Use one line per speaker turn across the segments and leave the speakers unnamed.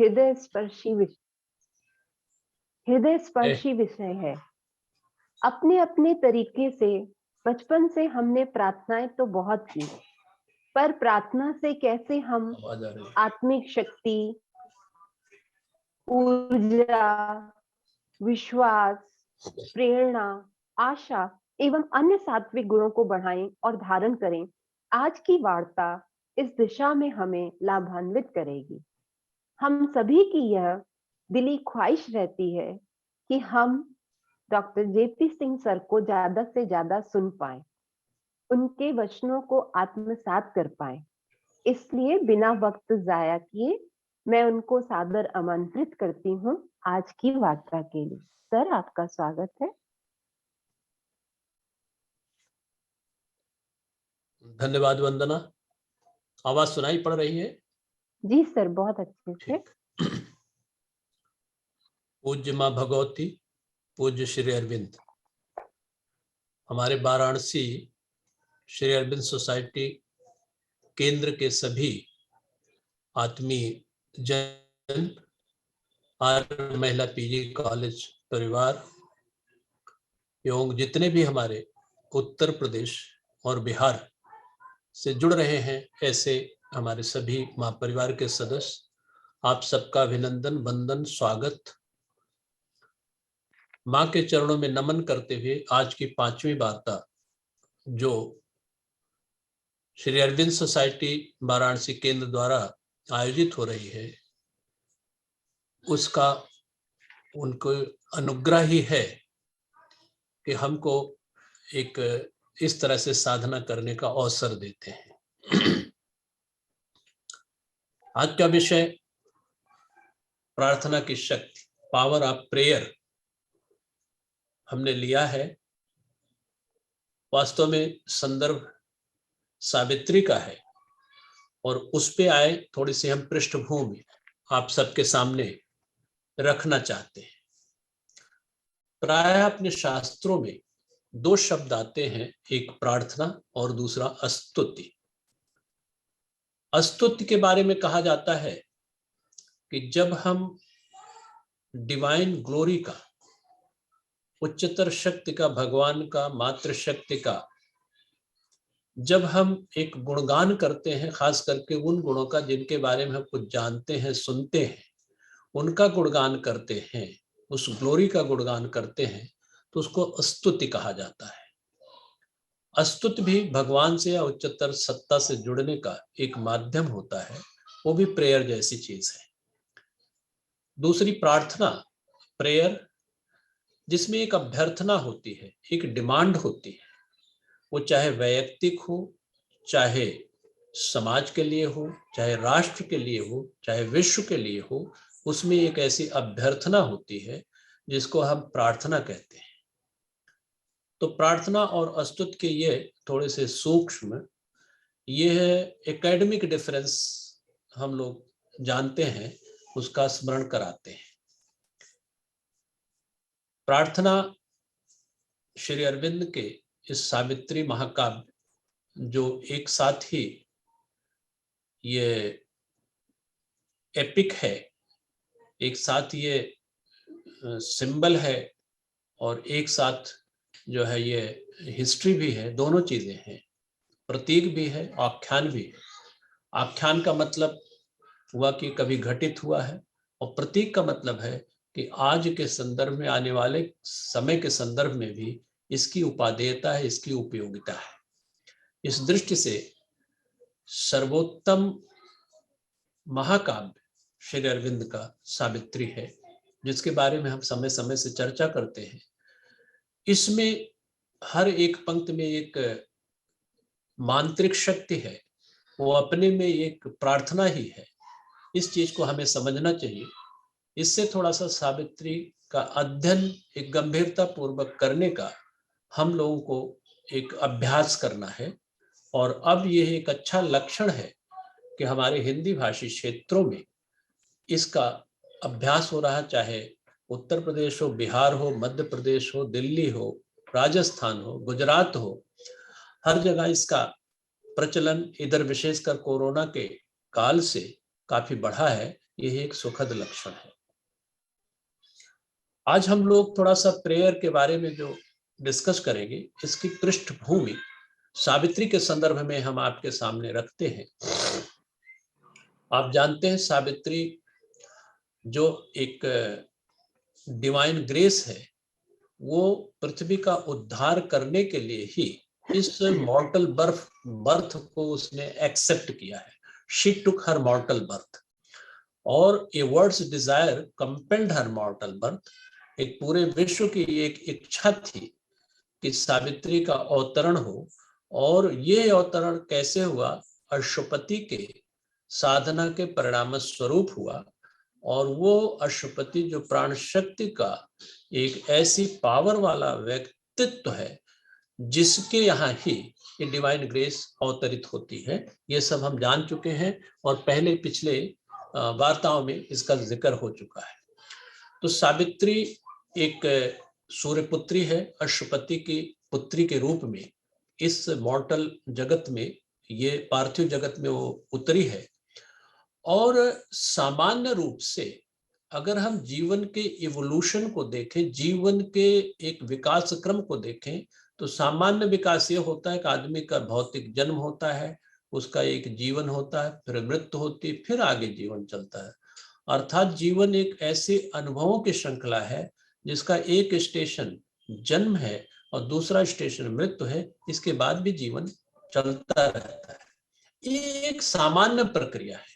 हृदय स्पर्शी विषय है। अपने अपने तरीके से बचपन से हमने प्रार्थनाएं तो बहुत की, पर प्रार्थना से कैसे हम आत्मिक शक्ति, ऊर्जा, विश्वास, प्रेरणा, आशा एवं अन्य सात्विक गुणों को बढ़ाएं और धारण करें, आज की वार्ता इस दिशा में हमें लाभान्वित करेगी। हम सभी की यह दिली ख्वाहिश रहती है कि हम डॉक्टर जेपी सिंह सर को ज्यादा से ज्यादा सुन पाए, उनके वचनों को आत्मसात कर पाए। इसलिए बिना वक्त जाया किए मैं उनको सादर आमंत्रित करती हूँ आज की वार्ता के लिए। सर, आपका स्वागत है।
धन्यवाद वंदना। आवाज सुनाई पड़ रही है?
जी सर, बहुत अच्छे से।
पूज्य माँ भगवती, पूज्य श्री अरविंद, हमारे वाराणसी श्री अरविंद सोसाइटी केंद्र के सभी आत्मीय जन, आर्य महिला पीजी कॉलेज परिवार एवं जितने भी हमारे उत्तर प्रदेश और बिहार से जुड़ रहे हैं ऐसे हमारे सभी माँ परिवार के सदस्य, आप सबका अभिनंदन, वंदन, स्वागत। माँ के चरणों में नमन करते हुए आज की 5वीं वार्ता जो श्री अरविंद सोसाइटी वाराणसी केंद्र द्वारा आयोजित हो रही है, उसका उनको अनुग्रह ही है कि हमको एक इस तरह से साधना करने का अवसर देते हैं। आज का विषय प्रार्थना की शक्ति, पावर ऑफ प्रेयर, हमने लिया है। वास्तव में संदर्भ सावित्री का है और उस पे आए थोड़ी सी हम पृष्ठभूमि आप सबके सामने रखना चाहते हैं। प्रायः अपने शास्त्रों में 2 शब्द आते हैं, एक प्रार्थना और दूसरा स्तुति। स्तुति के बारे में कहा जाता है कि जब हम डिवाइन ग्लोरी का, उच्चतर शक्ति का, भगवान का, मातृ शक्ति का जब हम एक गुणगान करते हैं, खास करके उन गुणों का जिनके बारे में हम कुछ जानते हैं, सुनते हैं, उनका गुणगान करते हैं, उस ग्लोरी का गुणगान करते हैं, तो उसको स्तुति कहा जाता है। स्तुति भी भगवान से या उच्चतर सत्ता से जुड़ने का एक माध्यम होता है, वो भी प्रेयर जैसी चीज है। दूसरी प्रार्थना, प्रेयर, जिसमें एक अभ्यर्थना होती है, एक डिमांड होती है, वो चाहे वैयक्तिक हो, चाहे समाज के लिए हो, चाहे राष्ट्र के लिए हो, चाहे विश्व के लिए हो, उसमें एक ऐसी अभ्यर्थना होती है जिसको हम प्रार्थना कहते हैं। तो प्रार्थना और स्तुति के ये थोड़े से सूक्ष्म, ये है एकेडमिक डिफरेंस, हम लोग जानते हैं, उसका स्मरण कराते हैं। प्रार्थना श्री अरविंद के इस सावित्री महाकाव्य जो एक साथ ही ये एपिक है, एक साथ ये सिंबल है और एक साथ जो है ये हिस्ट्री भी है, दोनों चीजें हैं। प्रतीक भी है, आख्यान भी है। आख्यान का मतलब हुआ कि कभी घटित हुआ है, और प्रतीक का मतलब है कि आज के संदर्भ में, आने वाले समय के संदर्भ में भी इसकी उपादेयता है, इसकी उपयोगिता है। इस दृष्टि से सर्वोत्तम महाकाव्य श्री अरविंद का सावित्री है, जिसके बारे में हम समय समय से चर्चा करते हैं। इसमें हर एक पंक्ति में एक मांत्रिक शक्ति है, वो अपने में एक प्रार्थना ही है। इस चीज को हमें समझना चाहिए। इससे थोड़ा सा सावित्री का अध्ययन एक गंभीरता पूर्वक करने का हम लोगों को एक अभ्यास करना है। और अब यह एक अच्छा लक्षण है कि हमारे हिंदी भाषी क्षेत्रों में इसका अभ्यास हो रहा, चाहे उत्तर प्रदेश हो, बिहार हो, मध्य प्रदेश हो, दिल्ली हो, राजस्थान हो, गुजरात हो, हर जगह इसका प्रचलन इधर विशेषकर कोरोना के काल से काफी बढ़ा है। यह एक सुखद लक्षण है। आज हम लोग थोड़ा सा प्रेयर के बारे में जो डिस्कस करेंगे, इसकी पृष्ठभूमि सावित्री के संदर्भ में हम आपके सामने रखते हैं। आप जानते हैं सावित्री जो एक डिवाइन ग्रेस है, वो पृथ्वी का उद्धार करने के लिए ही इस मॉर्टल बर्थ को उसने एक्सेप्ट किया है। She took her mortal birth और a world's desire compelled her mortal birth. एक पूरे विश्व की एक इच्छा थी कि सावित्री का अवतरण हो, और ये अवतरण कैसे हुआ? अश्वपति के साधना के परिणाम स्वरूप हुआ। और वो अश्वपति जो प्राण शक्ति का एक ऐसी पावर वाला व्यक्तित्व है जिसके यहाँ ही ये डिवाइन ग्रेस अवतरित होती है, ये सब हम जान चुके हैं और पहले पिछले वार्ताओं में इसका जिक्र हो चुका है। तो सावित्री एक सूर्यपुत्री है, अश्वपति की पुत्री के रूप में इस मॉर्टल जगत में, ये पार्थिव जगत में वो उतरी है। और सामान्य रूप से अगर हम जीवन के इवोल्यूशन को देखें, जीवन के एक विकास क्रम को देखें, तो सामान्य विकास ये होता है कि आदमी का भौतिक जन्म होता है, उसका एक जीवन होता है, फिर मृत्यु होती है, फिर आगे जीवन चलता है। अर्थात जीवन एक ऐसे अनुभवों की श्रृंखला है जिसका एक स्टेशन जन्म है और दूसरा स्टेशन मृत्यु है, इसके बाद भी जीवन चलता रहता है। ये एक सामान्य प्रक्रिया है।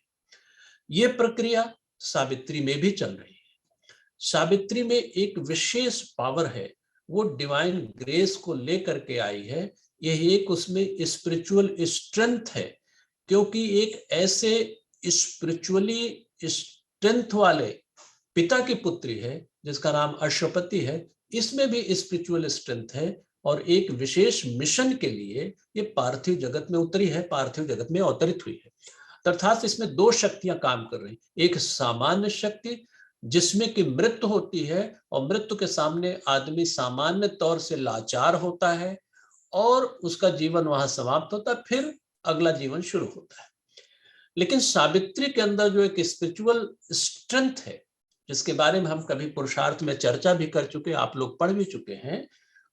ये प्रक्रिया सावित्री में भी चल रही है। सावित्री में एक विशेष पावर है, वो डिवाइन ग्रेस को लेकर के आई है। यह एक उसमें स्पिरिचुअल स्ट्रेंथ है, क्योंकि एक ऐसे स्पिरिचुअली स्ट्रेंथ वाले पिता की पुत्री है जिसका नाम अश्वपति है। इसमें भी स्पिरिचुअल स्ट्रेंथ है और एक विशेष मिशन के लिए ये पार्थिव जगत में उतरी है, पार्थिव जगत में अवतरित हुई है। अर्थात इसमें दो शक्तियां काम कर रही, एक सामान्य शक्ति जिसमें कि मृत्यु होती है और मृत्यु के सामने आदमी सामान्य तौर से लाचार होता है और उसका जीवन वहां समाप्त होता है, फिर अगला जीवन शुरू होता है। लेकिन सावित्री के अंदर जो एक स्पिरिचुअल स्ट्रेंथ है, जिसके बारे में हम कभी पुरुषार्थ में चर्चा भी कर चुके, आप लोग पढ़ भी चुके हैं,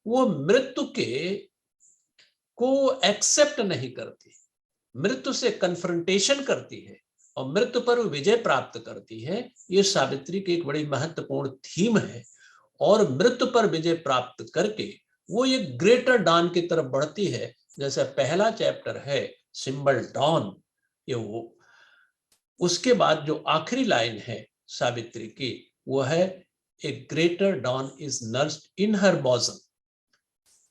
वो मृत्यु के को एक्सेप्ट नहीं करती, मृत्यु से कन्फ्रंटेशन करती है और मृत्यु पर विजय प्राप्त करती है। ये सावित्री की एक बड़ी महत्वपूर्ण थीम है। और मृत्यु पर विजय प्राप्त करके वो एक ग्रेटर डॉन की तरफ बढ़ती है। जैसे पहला चैप्टर है सिंबल डॉन, ये वो, उसके बाद जो आखिरी लाइन है सावित्री की वो है ए greater don is nursed in her bosom.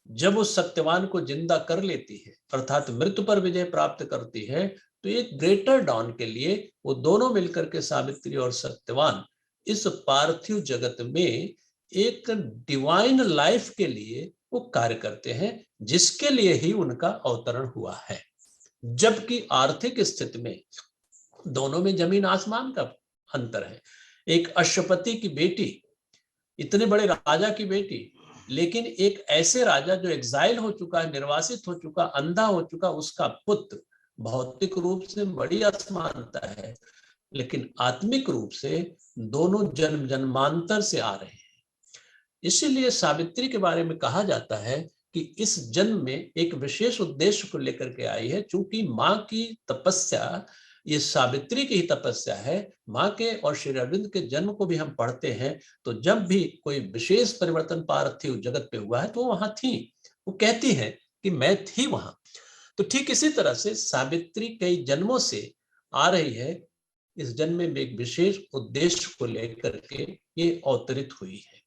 जब उस सत्यवान को जिंदा कर लेती है, अर्थात मृत्यु पर विजय प्राप्त करती है, तो एक ग्रेटर डॉन के लिए वो दोनों मिलकर के, सावित्री और सत्यवान, इस पार्थिव जगत में एक डिवाइन लाइफ के लिए वो कार्य करते हैं, जिसके लिए ही उनका अवतरण हुआ है। जबकि आर्थिक स्थिति में दोनों में जमीन आसमान का अंतर है। एक अश्वपति की बेटी, इतने बड़े राजा की बेटी, लेकिन एक ऐसे राजा जो एग्जाइल हो चुका है, निर्वासित हो चुका, अंधा हो चुका, उसका पुत्र भौतिक रूप से बड़ी असमानता है, लेकिन आत्मिक रूप से दोनों जन्म जन्मांतर से आ रहे हैं। इसीलिए सावित्री के बारे में कहा जाता है कि इस जन्म में एक विशेष उद्देश्य को लेकर के आई है। चूंकि माँ की तपस्या, ये सावित्री की ही तपस्या है। माँ के और श्री अरविंद के जन्म को भी हम पढ़ते हैं, तो जब भी कोई विशेष परिवर्तन पार्थिव जगत पे हुआ है तो वहां थी। वो कहती है कि मैं थी वहां। तो ठीक इसी तरह से सावित्री कई जन्मों से आ रही है, इस जन्म में एक विशेष उद्देश्य को लेकर के ये अवतरित हुई है।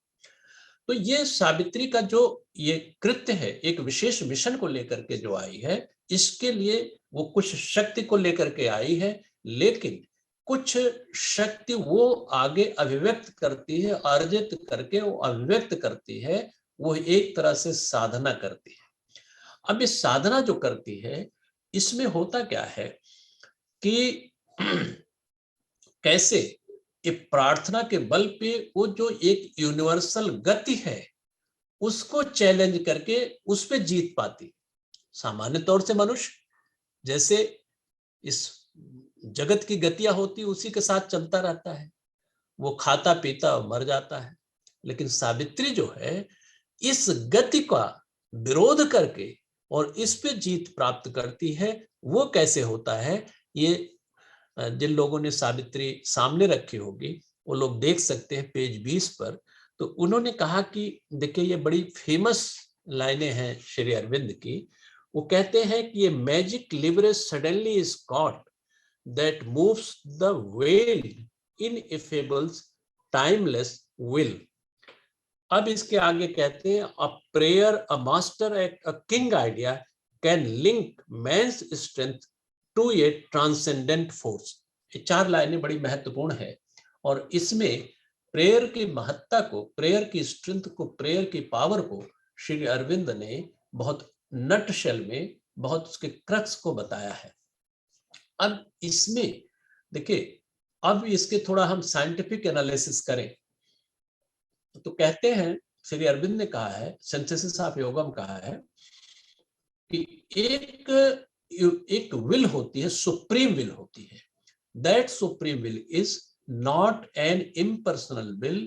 तो ये सावित्री का जो ये कृत्य है, एक विशेष मिशन को लेकर के जो आई है, इसके लिए वो कुछ शक्ति को लेकर के आई है, लेकिन कुछ शक्ति वो आगे अभिव्यक्त करती है, अर्जित करके वो अभिव्यक्त करती है, वो एक तरह से साधना करती है। अब इस साधना जो करती है, इसमें होता क्या है कि कैसे ये प्रार्थना के बल पे वो जो एक यूनिवर्सल गति है उसको चैलेंज करके उस पे जीत पाती। सामान्य तौर से मनुष्य जैसे इस जगत की गतियां होती उसी के साथ चलता रहता है, वो खाता पीता और मर जाता है। लेकिन सावित्री जो है इस गति का विरोध करके और इस पे जीत प्राप्त करती है। वो कैसे होता है, ये जिन लोगों ने सावित्री सामने रखी होगी वो लोग देख सकते हैं पेज 20 पर। तो उन्होंने कहा कि देखिए ये बड़ी फेमस लाइनें हैं श्री अरविंद की। वो कहते हैं कि ये magic leverage suddenly is caught that moves the veiled ineffables timeless will. अब इसके आगे कहते हैं a prayer a master a king idea can link man's strength to a transcendent force. ये 4 लाइनें बड़ी महत्वपूर्ण है और इसमें प्रेयर की महत्ता को, प्रेयर की स्ट्रेंथ को, प्रेयर की पावर को श्री अरविंद ने बहुत नटशेल में, बहुत उसके क्रक्स को बताया है। अब इसमें देखिए, अब इसके थोड़ा हम साइंटिफिक एनालिसिस करें तो कहते हैं, श्री अरविंद ने कहा है, सिंथेसिस ऑफ योगम कहा है कि एक विल होती है, सुप्रीम विल होती है। That supreme will is not an impersonal will,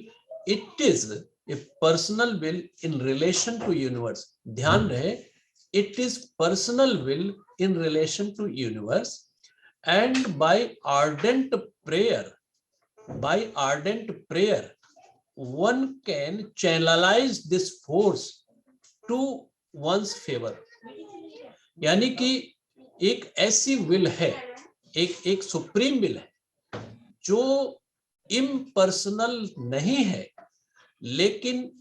it is a personal will in relation to universe. ध्यान रहे, it is personal will in relation to universe and by ardent prayer one can channelize this force to one's favor। यानी कि एक ऐसी will है, एक supreme will है जो इम्पर्सनल नहीं है, लेकिन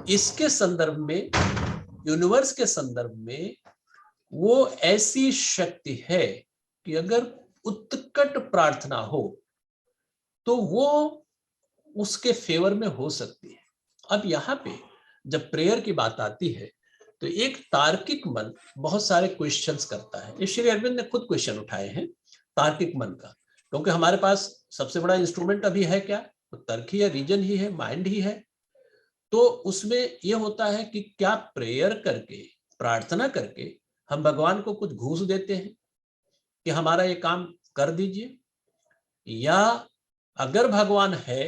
इसके संदर्भ में, यूनिवर्स के संदर्भ में वो ऐसी शक्ति है कि अगर उत्कट प्रार्थना हो तो वो उसके फेवर में हो सकती है। अब यहाँ पे जब प्रेयर की बात आती है तो एक तार्किक मन बहुत सारे क्वेश्चंस करता है। श्री अरविंद ने खुद क्वेश्चन उठाए हैं तार्किक मन का, क्योंकि हमारे पास सबसे बड़ा इंस्ट्रूमेंट अभी है क्या, तो तर्क ही है, रीजन ही है, माइंड ही है। तो उसमें यह होता है कि क्या प्रेयर करके, प्रार्थना करके हम भगवान को कुछ घूस देते हैं कि हमारा ये काम कर दीजिए, या अगर भगवान है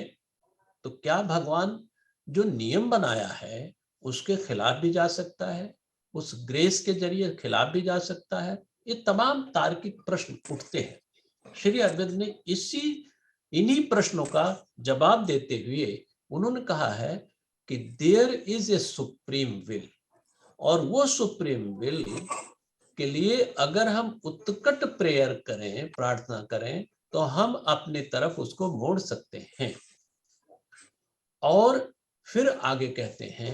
तो क्या भगवान जो नियम बनाया है उसके खिलाफ भी जा सकता है, उस ग्रेस के जरिए खिलाफ भी जा सकता है? ये तमाम तार्किक प्रश्न उठते हैं। श्री अरविंद ने इन्हीं प्रश्नों का जवाब देते हुए उन्होंने कहा है कि there is a supreme will, और वो सुप्रीम विल के लिए अगर हम उत्कट प्रेयर करें, प्रार्थना करें, तो हम अपने तरफ उसको मोड़ सकते हैं। और फिर आगे कहते हैं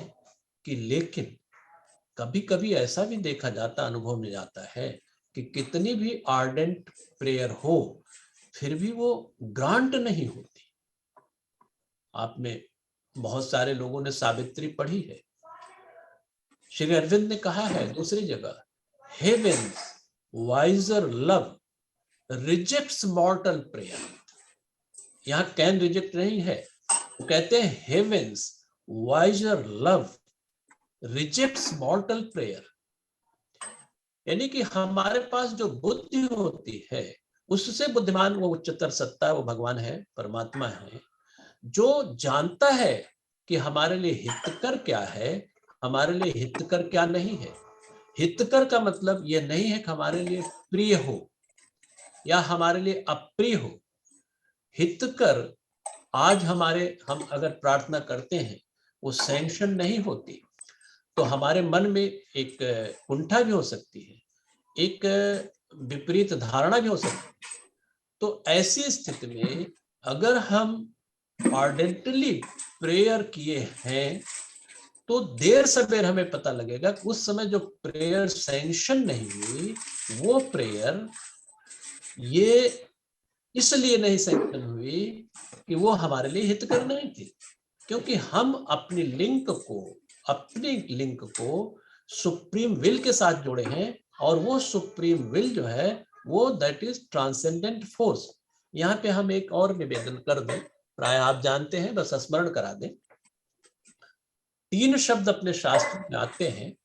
कि लेकिन कभी कभी ऐसा भी देखा जाता, अनुभव में जाता है कि कितनी भी आर्डेंट प्रेयर हो फिर भी वो ग्रांट नहीं होती। आप में बहुत सारे लोगों ने सावित्री पढ़ी है। श्री अरविंद ने कहा है दूसरी जगह, heaven's wiser love rejects mortal prayer. यहां कैन रिजेक्ट नहीं है, वो कहते हैं heaven's wiser love rejects mortal prayer. यानी कि हमारे पास जो बुद्धि होती है उससे बुद्धिमान वो उच्चतर सत्ता है, वो भगवान है, परमात्मा है, जो जानता है कि हमारे लिए हितकर क्या है, हमारे लिए हितकर क्या नहीं है। हितकर का मतलब ये नहीं है कि हमारे लिए प्रिय हो या हमारे लिए अप्रिय हो। हितकर आज हम अगर प्रार्थना करते हैं वो सैंक्शन नहीं होती, तो हमारे मन में एक कुंठा भी हो सकती है, एक विपरीत धारणा भी हो सकती है। तो ऐसी स्थिति में अगर हम आर्डेंटली प्रेयर किए हैं तो देर सवेर हमें पता लगेगा कि उस समय जो प्रेयर सैंक्शन नहीं हुई, वो प्रेयर ये इसलिए नहीं सैंक्शन हुई कि वो हमारे लिए हितकर नहीं थी, क्योंकि हम अपनी लिंक को सुप्रीम विल के साथ जोड़े हैं, और वो सुप्रीम विल जो है वो दैट इज ट्रांसेंडेंट फोर्स। यहाँ पे हम एक और निवेदन कर दें, प्राय आप जानते हैं, बस स्मरण करा दें। 3 शब्द अपने शास्त्र में आते हैं।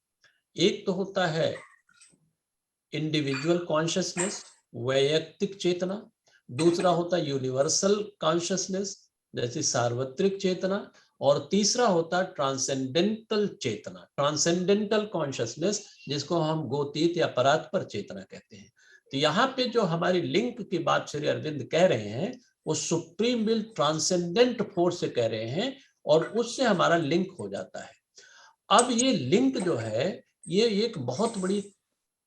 एक तो होता है इंडिविजुअल कॉन्शियसनेस, वैयक्तिक चेतना, दूसरा होता है यूनिवर्सल कॉन्शियसनेस जैसे सार्वत्रिक चेतना, और तीसरा होता है ट्रांसेंडेंटल चेतना, ट्रांसेंडेंटल कॉन्शियसनेस, जिसको हम गोतीत या परात्पर चेतना कहते हैं। तो यहाँ पे जो हमारी लिंक की बात श्री अरविंद कह रहे हैं वो सुप्रीम विल ट्रांसेंडेंट फोर्स से कह रहे हैं, और उससे हमारा लिंक हो जाता है। अब ये लिंक जो है ये एक बहुत बड़ी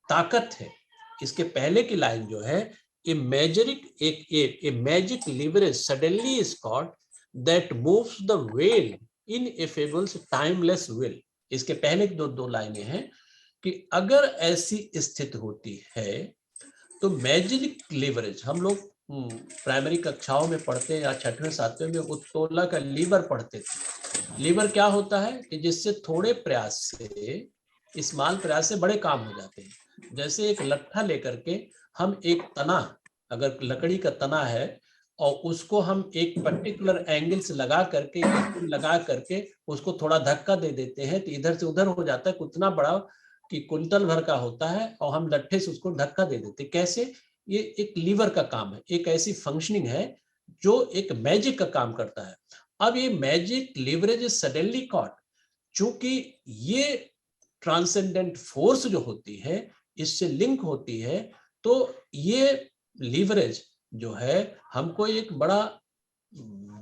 ताकत है। इसके पहले की लाइन जो है, a magic leverage suddenly is cot that moves the well in A fables timeless will. इसके पहले दो लाइनें हैं कि अगर ऐसी स्थिति होती है तो मैजिक लीवरेज, हम लोग प्राइमरी कक्षाओं में पढ़ते हैं या छठवें सातवें में उत्तोला का लीवर पढ़ते थे। लीवर क्या होता है कि जिससे थोड़े प्रयास से, स्मॉल प्रयास से बड़े काम हो जाते हैं। जैसे एक लट्ठा लेकर के हम एक तना, अगर लकड़ी का तना है और उसको हम एक पर्टिकुलर एंगल से लगा करके उसको थोड़ा धक्का दे देते हैं तो इधर से उधर हो जाता है, उतना बड़ा कि कुंटल भर का होता है, और हम लट्ठे से उसको धक्का दे देते। कैसे? ये एक लीवर का काम है, एक ऐसी फंक्शनिंग है जो एक मैजिक का काम करता है। अब ये magic leverage is suddenly caught, चूंकि ये ट्रांसेंडेंट फोर्स जो होती है इससे लिंक होती है, तो ये लीवरेज जो है हमको एक बड़ा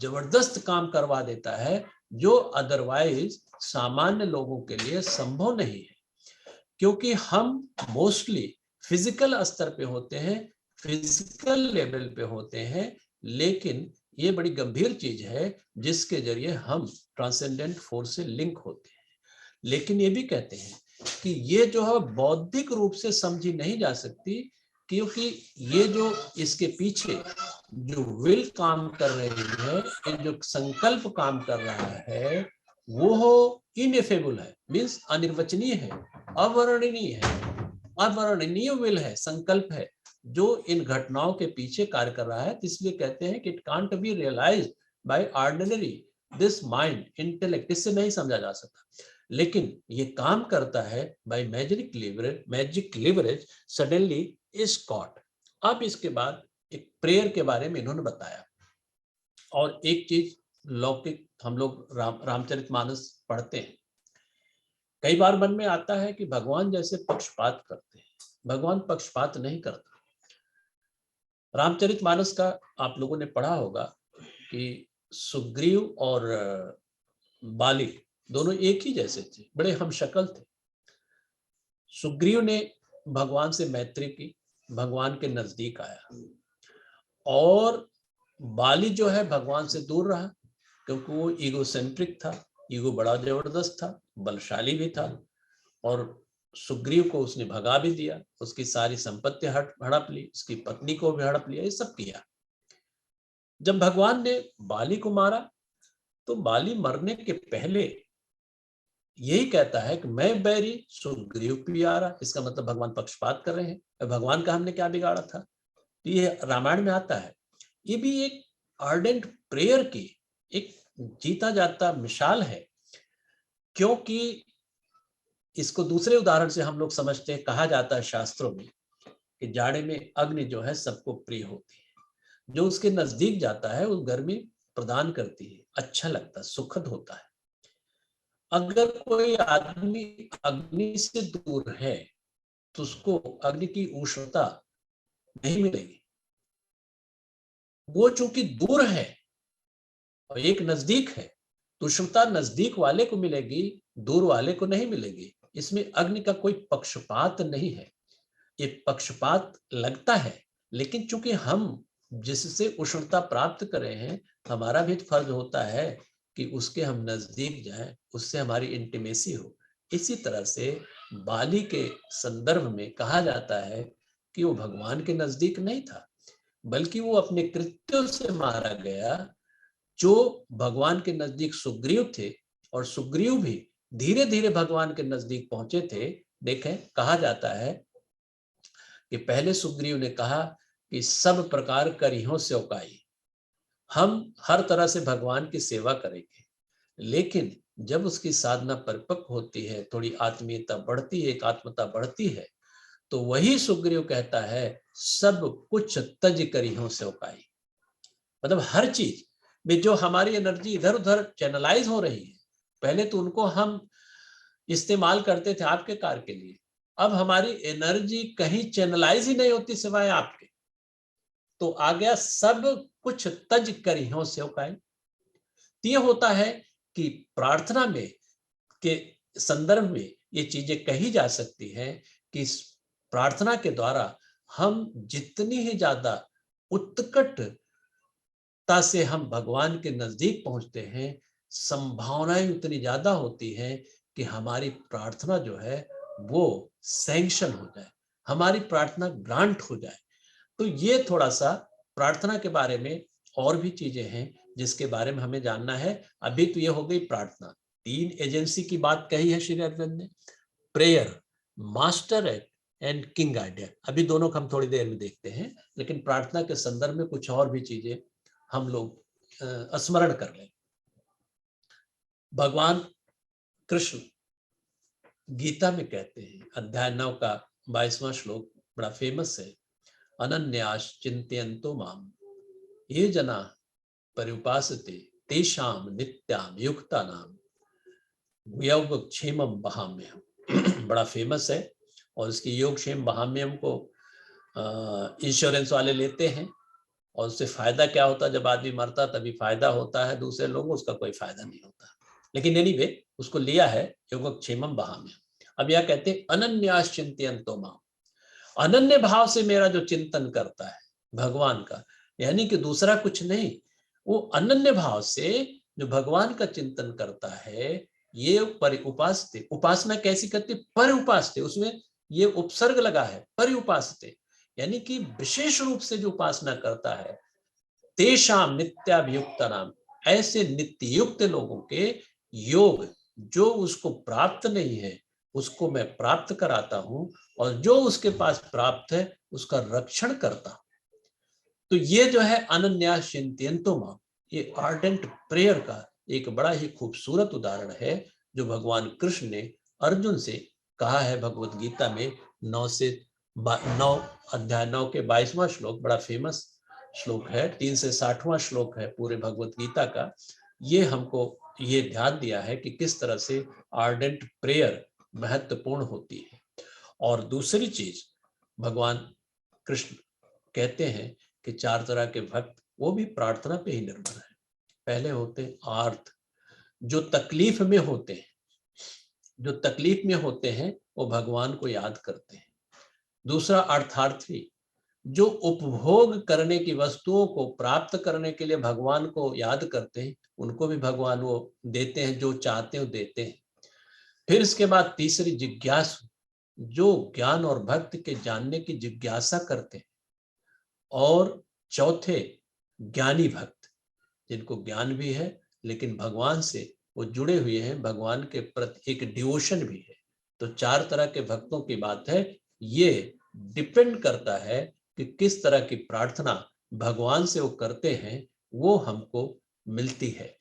जबरदस्त काम करवा देता है जो अदरवाइज सामान्य लोगों के लिए संभव नहीं है। क्योंकि हम मोस्टली फिजिकल स्तर पे होते हैं, फिजिकल लेवल पे होते हैं, लेकिन ये बड़ी गंभीर चीज है जिसके जरिए हम ट्रांसेंडेंट फोर्स से लिंक होते हैं। लेकिन ये भी कहते हैं कि ये जो है बौद्धिक रूप से समझी नहीं जा सकती, क्योंकि ये जो इसके पीछे जो विल काम कर रही है, ये जो संकल्प काम कर रहा है, वो इनएफेबल है, मीन्स अनिर्वचनीय है, अवर्णनीय है, अवर्णनीय विल है, संकल्प है जो इन घटनाओं के पीछे कार्य कर रहा है। इसलिए कहते हैं कि it can't be realised by ordinary this mind intellect, इससे नहीं समझा जा सकता, लेकिन ये काम करता है by magic leverage suddenly is caught. अब इसके बाद एक प्रेयर के बारे में इन्होंने बताया, और एक चीज लौकिक हम लोग रामचरितमानस पढ़ते हैं, कई बार मन में आता है कि भगवान जैसे पक्षपात करते हैं। भगवान पक्षपात नहीं करता। रामचरितमानस का आप लोगों ने पढ़ा होगा कि सुग्रीव और बाली दोनों एक ही जैसे थे, बड़े हमशक्ल थे। सुग्रीव ने भगवान से मैत्री की, भगवान के नजदीक आया, और बाली जो है भगवान से दूर रहा, क्योंकि वो ईगोसेंट्रिक था, ईगो बड़ा जबरदस्त था, बलशाली भी था, और सुग्रीव को उसने भगा भी दिया, उसकी सारी संपत्ति हड़प ली, उसकी पत्नी को भी हड़प लिया, ये सब किया। जब भगवान ने बाली को मारा तो बाली मरने के पहले यही कहता है कि मैं बैरी सुग्रीव प्यारा। इसका मतलब भगवान पक्षपात कर रहे हैं, भगवान का हमने क्या बिगाड़ा था। तो ये रामायण में आता है। ये भी एक आर्डेंट प्रेयर की एक जीता जाता मिसाल है, क्योंकि इसको दूसरे उदाहरण से हम लोग समझते हैं। कहा जाता है शास्त्रों में कि जाड़े में अग्नि जो है सबको प्रिय होती है, जो उसके नजदीक जाता है वो गर्मी प्रदान करती है, अच्छा लगता है, सुखद होता है। अगर कोई आदमी अग्नि से दूर है तो उसको अग्नि की उष्णता नहीं मिलेगी। वो चूंकि दूर है और एक नजदीक है, तो उष्णता नजदीक वाले को मिलेगी, दूर वाले को नहीं मिलेगी। इसमें अग्नि का कोई पक्षपात नहीं है। ये पक्षपात लगता है, लेकिन चूंकि हम जिससे उष्णता प्राप्त कर रहे हैं, हमारा भी फर्ज होता है कि उसके हम नजदीक जाएं, उससे हमारी इंटीमेसी हो। इसी तरह से बाली के संदर्भ में कहा जाता है कि वो भगवान के नजदीक नहीं था, बल्कि वो अपने कृत्यों से मारा गया। जो भगवान के नजदीक सुग्रीव थे, और सुग्रीव भी धीरे धीरे भगवान के नजदीक पहुंचे थे। देखें, कहा जाता है कि पहले सुग्रीव ने कहा कि सब प्रकार करियों से औकाई, हम हर तरह से भगवान की सेवा करेंगे। लेकिन जब उसकी साधना परिपक्व होती है, थोड़ी आत्मीयता बढ़ती है, एकात्मता बढ़ती है, तो वही सुग्रीव कहता है सब कुछ तज करिहो सो काई। मतलब हर चीज में जो हमारी एनर्जी इधर उधर चैनलाइज हो रही है, पहले तो उनको हम इस्तेमाल करते थे आपके कार्य के लिए, अब हमारी एनर्जी कहीं चैनलाइज ही नहीं होती सिवाय आपके। तो आ गया सब कुछ तज करिहो सो काई। तो ये होता है कि प्रार्थना में के संदर्भ में ये चीजें कही जा सकती हैं कि इस प्रार्थना के द्वारा हम जितनी ही ज्यादा उत्कटता से हम भगवान के नजदीक पहुंचते हैं, संभावनाएं उतनी ज्यादा होती हैं कि हमारी प्रार्थना जो है वो सैंक्शन हो जाए, हमारी प्रार्थना ग्रांट हो जाए। तो ये थोड़ा सा प्रार्थना के बारे में और भी चीजें हैं जिसके बारे में हमें जानना है। अभी तो ये हो गई प्रार्थना, 3 एजेंसी की बात कही है श्री अरविंद ने, prayer, master and king idea. अभी दोनों को हम थोड़ी देर में देखते हैं, लेकिन प्रार्थना के संदर्भ में कुछ और भी चीजें हम लोग स्मरण कर लें। भगवान कृष्ण गीता में कहते हैं, अध्याय 9 का 22वां श्लोक बड़ा फेमस है, अनन्यास चिंतयन्तो माम ये जना पर्युपासते तेषाम नित्याम युक्तानाम योगक्षेमम वहाम्यहम्। बड़ा फेमस है और इसकी योगक्षेम वहाम्यहम् को इंश्योरेंस वाले लेते हैं और उससे फायदा क्या होता है, जब आदमी मरता तभी फायदा होता है, दूसरे लोगों उसका कोई फायदा नहीं होता। लेकिन एनीवे उसको लिया है योगक्षेमम वहाम्यहम्। अब यह कहते हैं अनन्यास चिंतयन्तो माम, अनन्य भाव से मेरा जो चिंतन करता है भगवान का, यानी कि दूसरा कुछ नहीं, वो अनन्य भाव से जो भगवान का चिंतन करता है, ये परिउपासते, उपासना कैसी करती, परिउपासते, उसमें ये उपसर्ग लगा है परिउपासते, यानी कि विशेष रूप से जो उपासना करता है, तेषाम नित्याभियुक्तानाम, ऐसे नित्य युक्त लोगों के योग जो उसको प्राप्त नहीं है उसको मैं प्राप्त कराता हूं, और जो उसके पास प्राप्त है उसका रक्षण करता हूं। तो ये जो है अनन्यास चिंतयन्तो माम, ये आर्डेंट प्रेयर का एक बड़ा ही खूबसूरत उदाहरण है जो भगवान कृष्ण ने अर्जुन से कहा है भगवत गीता में 9 अध्याय 9 के 22वां श्लोक, बड़ा फेमस श्लोक है, 3 से 60वां श्लोक है पूरे भगवत गीता का। ये हमको ये ध्यान दिया है कि किस तरह से आर्डेंट प्रेयर महत्वपूर्ण होती है। और दूसरी चीज भगवान कृष्ण कहते हैं कि 4 तरह के भक्त वो भी प्रार्थना पे ही निर्भर है। पहले होते आर्थ, जो तकलीफ में होते हैं, जो तकलीफ में होते हैं वो भगवान को याद करते हैं। दूसरा अर्थार्थी, जो उपभोग करने की वस्तुओं को प्राप्त करने के लिए भगवान को याद करते हैं, उनको भी भगवान वो देते हैं, जो चाहते हैं देते हैं। फिर इसके बाद तीसरी जिज्ञासु, जो ज्ञान और भक्ति के जानने की जिज्ञासा करते हैं। और चौथे ज्ञानी भक्त, जिनको ज्ञान भी है लेकिन भगवान से वो जुड़े हुए हैं, भगवान के प्रति एक डिवोशन भी है। तो 4 तरह के भक्तों की बात है। ये डिपेंड करता है कि किस तरह की प्रार्थना भगवान से वो करते हैं, वो हमको मिलती है।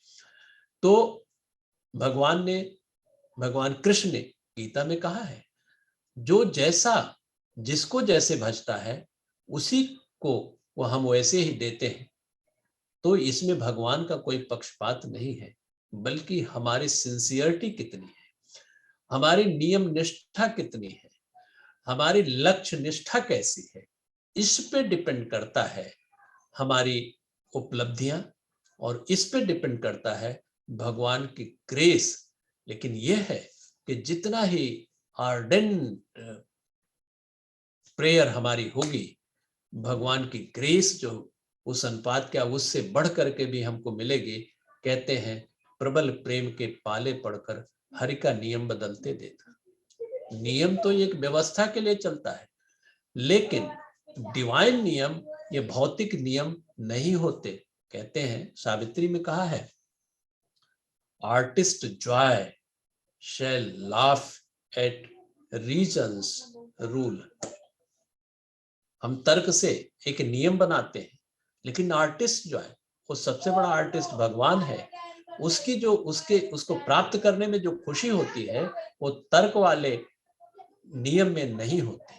तो भगवान कृष्ण ने गीता में कहा है, जो जैसा जिसको जैसे भजता है उसी को वो हम वैसे ही देते हैं। तो इसमें भगवान का कोई पक्षपात नहीं है, बल्कि हमारी सिंसियरिटी कितनी है, हमारी नियम निष्ठा कितनी है, हमारी लक्ष्य निष्ठा कैसी है, इस पे डिपेंड करता है हमारी उपलब्धियां, और इस पे डिपेंड करता है भगवान की ग्रेस। लेकिन यह है कि जितना ही आर्डेंट प्रेयर हमारी होगी, भगवान की ग्रेस जो उस अनुपात क्या उससे बढ़ करके भी हमको मिलेगी। कहते हैं प्रबल प्रेम के पाले पड़कर हरि का नियम बदलते देता। नियम तो एक व्यवस्था के लिए चलता है, लेकिन डिवाइन नियम ये भौतिक नियम नहीं होते। कहते हैं सावित्री में कहा है, artist joy shall laugh at reason's rule. हम तर्क से एक नियम बनाते हैं, लेकिन आर्टिस्ट जो है वो सबसे बड़ा आर्टिस्ट भगवान है। उसकी जो उसको प्राप्त करने में जो खुशी होती है वो तर्क वाले नियम में नहीं होती।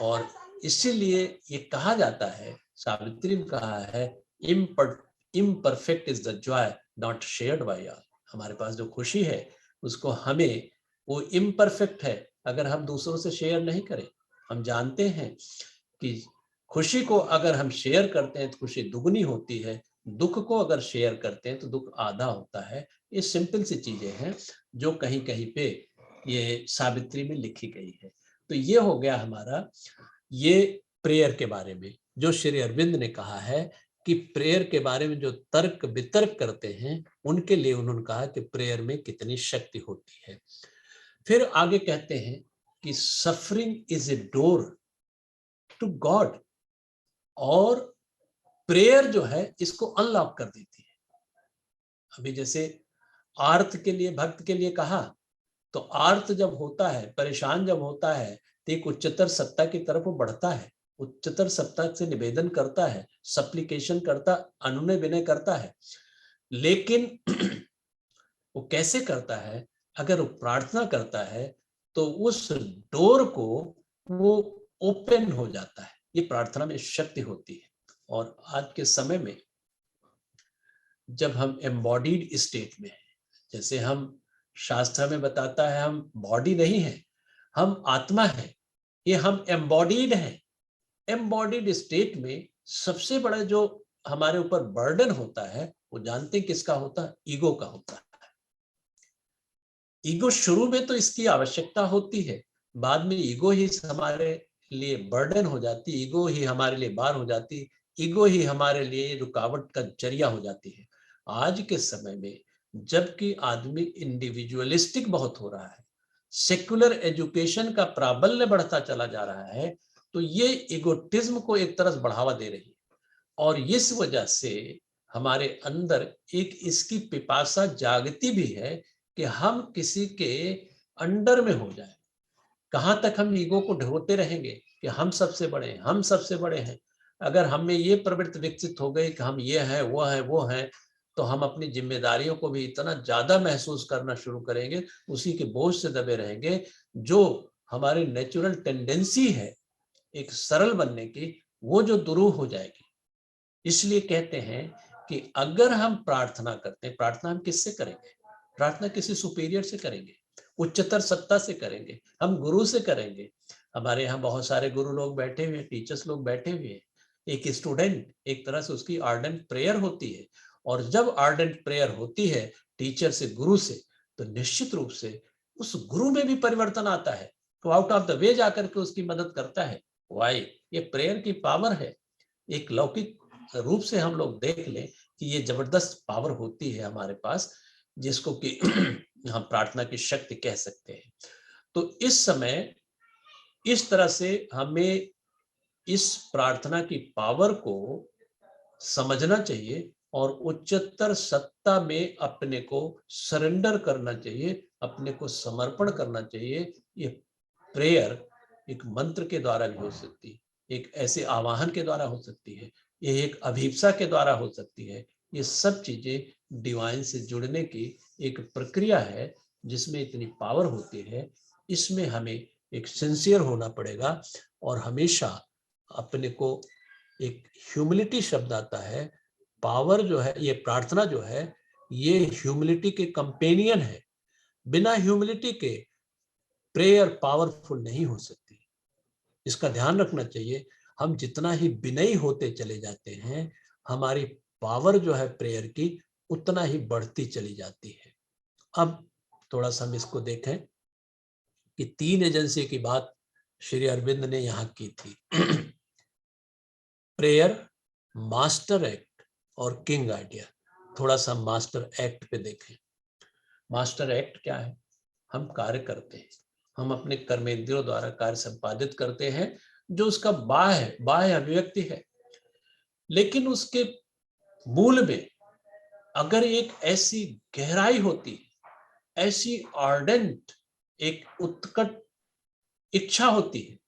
और इसीलिए ये कहा जाता है, सावित्री ने कहा है, imperfect is the Joy not shared by all. हमारे पास जो खुशी है उसको हमें, वो इम्परफेक्ट है अगर हम दूसरों से शेयर नहीं करें। हम जानते हैं कि खुशी को अगर हम शेयर करते हैं तो खुशी दुगनी होती है, दुख को अगर शेयर करते हैं तो दुख आधा होता है। ये सिंपल सी चीजें हैं जो कहीं कहीं पे ये सावित्री में लिखी गई है। तो ये हो गया हमारा ये प्रेयर के बारे में, जो श्री अरविंद ने कहा है कि प्रेयर के बारे में जो तर्क वितर्क करते हैं उनके लिए उन्होंने कहा कि प्रेयर में कितनी शक्ति होती है। फिर आगे कहते हैं कि suffering is a door to God, और प्रेयर जो है इसको अनलॉक कर देती है। अभी जैसे आर्त के लिए, भक्त के लिए कहा, तो आर्त जब होता है, परेशान जब होता है, तो एक उच्चतर सत्ता की तरफ वो बढ़ता है, उच्चतर सत्ता से निवेदन करता है, सप्लिकेशन करता, अनुनय विनय करता है। लेकिन वो कैसे करता है? अगर वो प्रार्थना करता है तो उस डोर को वो ओपन हो जाता है। ये प्रार्थना में शक्ति होती है। और आज के समय में जब हम एम्बॉडीड स्टेट में हैं, जैसे हम शास्त्र में बताता है हम बॉडी नहीं है, हम आत्मा है, ये हम एम्बॉडीड हैं। एम्बॉडीड स्टेट में सबसे बड़ा जो हमारे ऊपर बर्डन होता है वो जानते हैं किसका होता है? ईगो का होता है। ईगो शुरू में तो इसकी आवश्यकता होती है, बाद में ईगो ही हमारे लिए बर्डन हो जाती, ईगो ही हमारे लिए बार हो जाती, ईगो ही हमारे लिए रुकावट का जरिया हो जाती है। आज के समय में जबकि आदमी इंडिविजुअलिस्टिक बहुत हो रहा है, सेक्युलर एजुकेशन का प्राबल्य बढ़ता चला जा रहा है, तो ये ईगोटिज्म को एक तरफ बढ़ावा दे रही है। और इस वजह से हमारे अंदर एक इसकी पिपासा जागती भी है कि हम किसी के अंडर में हो जाए। कहां तक हम ईगो को ढोते रहेंगे कि हम सबसे बड़े हैं, हम सबसे बड़े हैं। अगर हम में ये प्रवृत्ति विकसित हो गई कि हम ये हैं, वो हैं, तो हम अपनी जिम्मेदारियों को भी इतना ज्यादा महसूस करना शुरू करेंगे, उसी के बोझ से दबे रहेंगे। जो हमारी नेचुरल टेंडेंसी है एक सरल बनने की, वो जो दुरूह हो जाएगी। इसलिए कहते हैं कि अगर हम प्रार्थना करते हैं, प्रार्थना हम किससे करेंगे? प्रार्थना किसी सुपीरियर से करेंगे, उच्चतर सत्ता से करेंगे, हम गुरु से करेंगे। हमारे यहाँ बहुत सारे गुरु लोग बैठे हुए हैं, टीचर्स लोग बैठे हुए हैं। एक स्टूडेंट एक तरह से उसकी आर्डेंट प्रेयर होती है, और जब आर्डेंट प्रेयर होती है टीचर से, गुरु से, तो निश्चित रूप से उस गुरु में भी परिवर्तन आता है, तो आउट ऑफ द वे जाकर के उसकी मदद करता है। वाई? ये प्रेयर की पावर है। एक लौकिक रूप से हम लोग देख लें कि ये जबरदस्त पावर होती है हमारे पास, जिसको कि हम प्रार्थना की शक्ति कह सकते हैं। तो इस समय इस तरह से हमें इस प्रार्थना की पावर को समझना चाहिए और उच्चतर सत्ता में अपने को सरेंडर करना चाहिए, अपने को समर्पण करना चाहिए। ये प्रेयर एक मंत्र के द्वारा भी हो सकती है, एक ऐसे आवाहन के द्वारा हो सकती है, ये एक अभिप्सा के द्वारा हो सकती है। ये सब चीजें डिवाइन से जुड़ने की एक प्रक्रिया है जिसमें इतनी पावर होती है। इसमें हमें एक सिंसियर होना पड़ेगा और हमेशा अपने को, एक ह्यूमिलिटी शब्द आता है, पावर जो है, ये प्रार्थना जो है ये ह्यूमिलिटी के कंपेनियन है। बिना ह्यूमिलिटी के प्रेयर पावरफुल नहीं हो सकती। इसका ध्यान रखना चाहिए। हम जितना ही विनयी होते चले जाते हैं, हमारी पावर जो है प्रेयर की उतना ही बढ़ती चली जाती है। अब थोड़ा सा हम इसको देखें कि 3 एजेंसी की बात श्री अरविंद ने यहाँ की थी। प्रेयर, मास्टर एक्ट और किंग आइडिया। थोड़ा सा मास्टर एक्ट पे देखें। मास्टर एक्ट क्या है? हम कार्य करते हैं, हम अपने कर्मेंद्रियों द्वारा कार्य संपादित करते हैं, जो उसका बाह्य अभिव्यक्ति है। लेकिन उसके मूल में अगर एक ऐसी गहराई होती, ऐसी आर्डेंट एक उत्कट इच्छा होती है,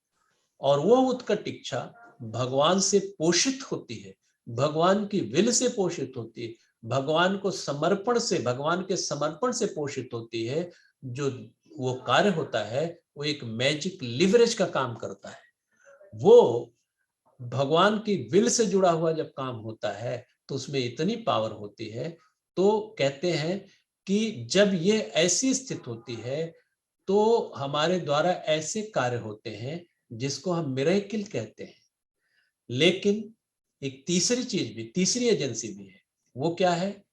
और वो उत्कट इच्छा भगवान से पोषित होती है, भगवान की विल से पोषित होती है, भगवान को समर्पण से, भगवान के समर्पण से पोषित होती है, जो वो कार्य होता है वो एक मैजिक लिवरेज का काम करता है। वो भगवान की विल से जुड़ा हुआ जब काम होता है तो उसमें इतनी पावर होती है। तो कहते हैं कि जब ये ऐसी स्थिति होती है तो हमारे द्वारा ऐसे कार्य होते हैं जिसको हम मिरेकल कहते हैं। लेकिन एक तीसरी चीज भी, तीसरी एजेंसी भी है। वो क्या है?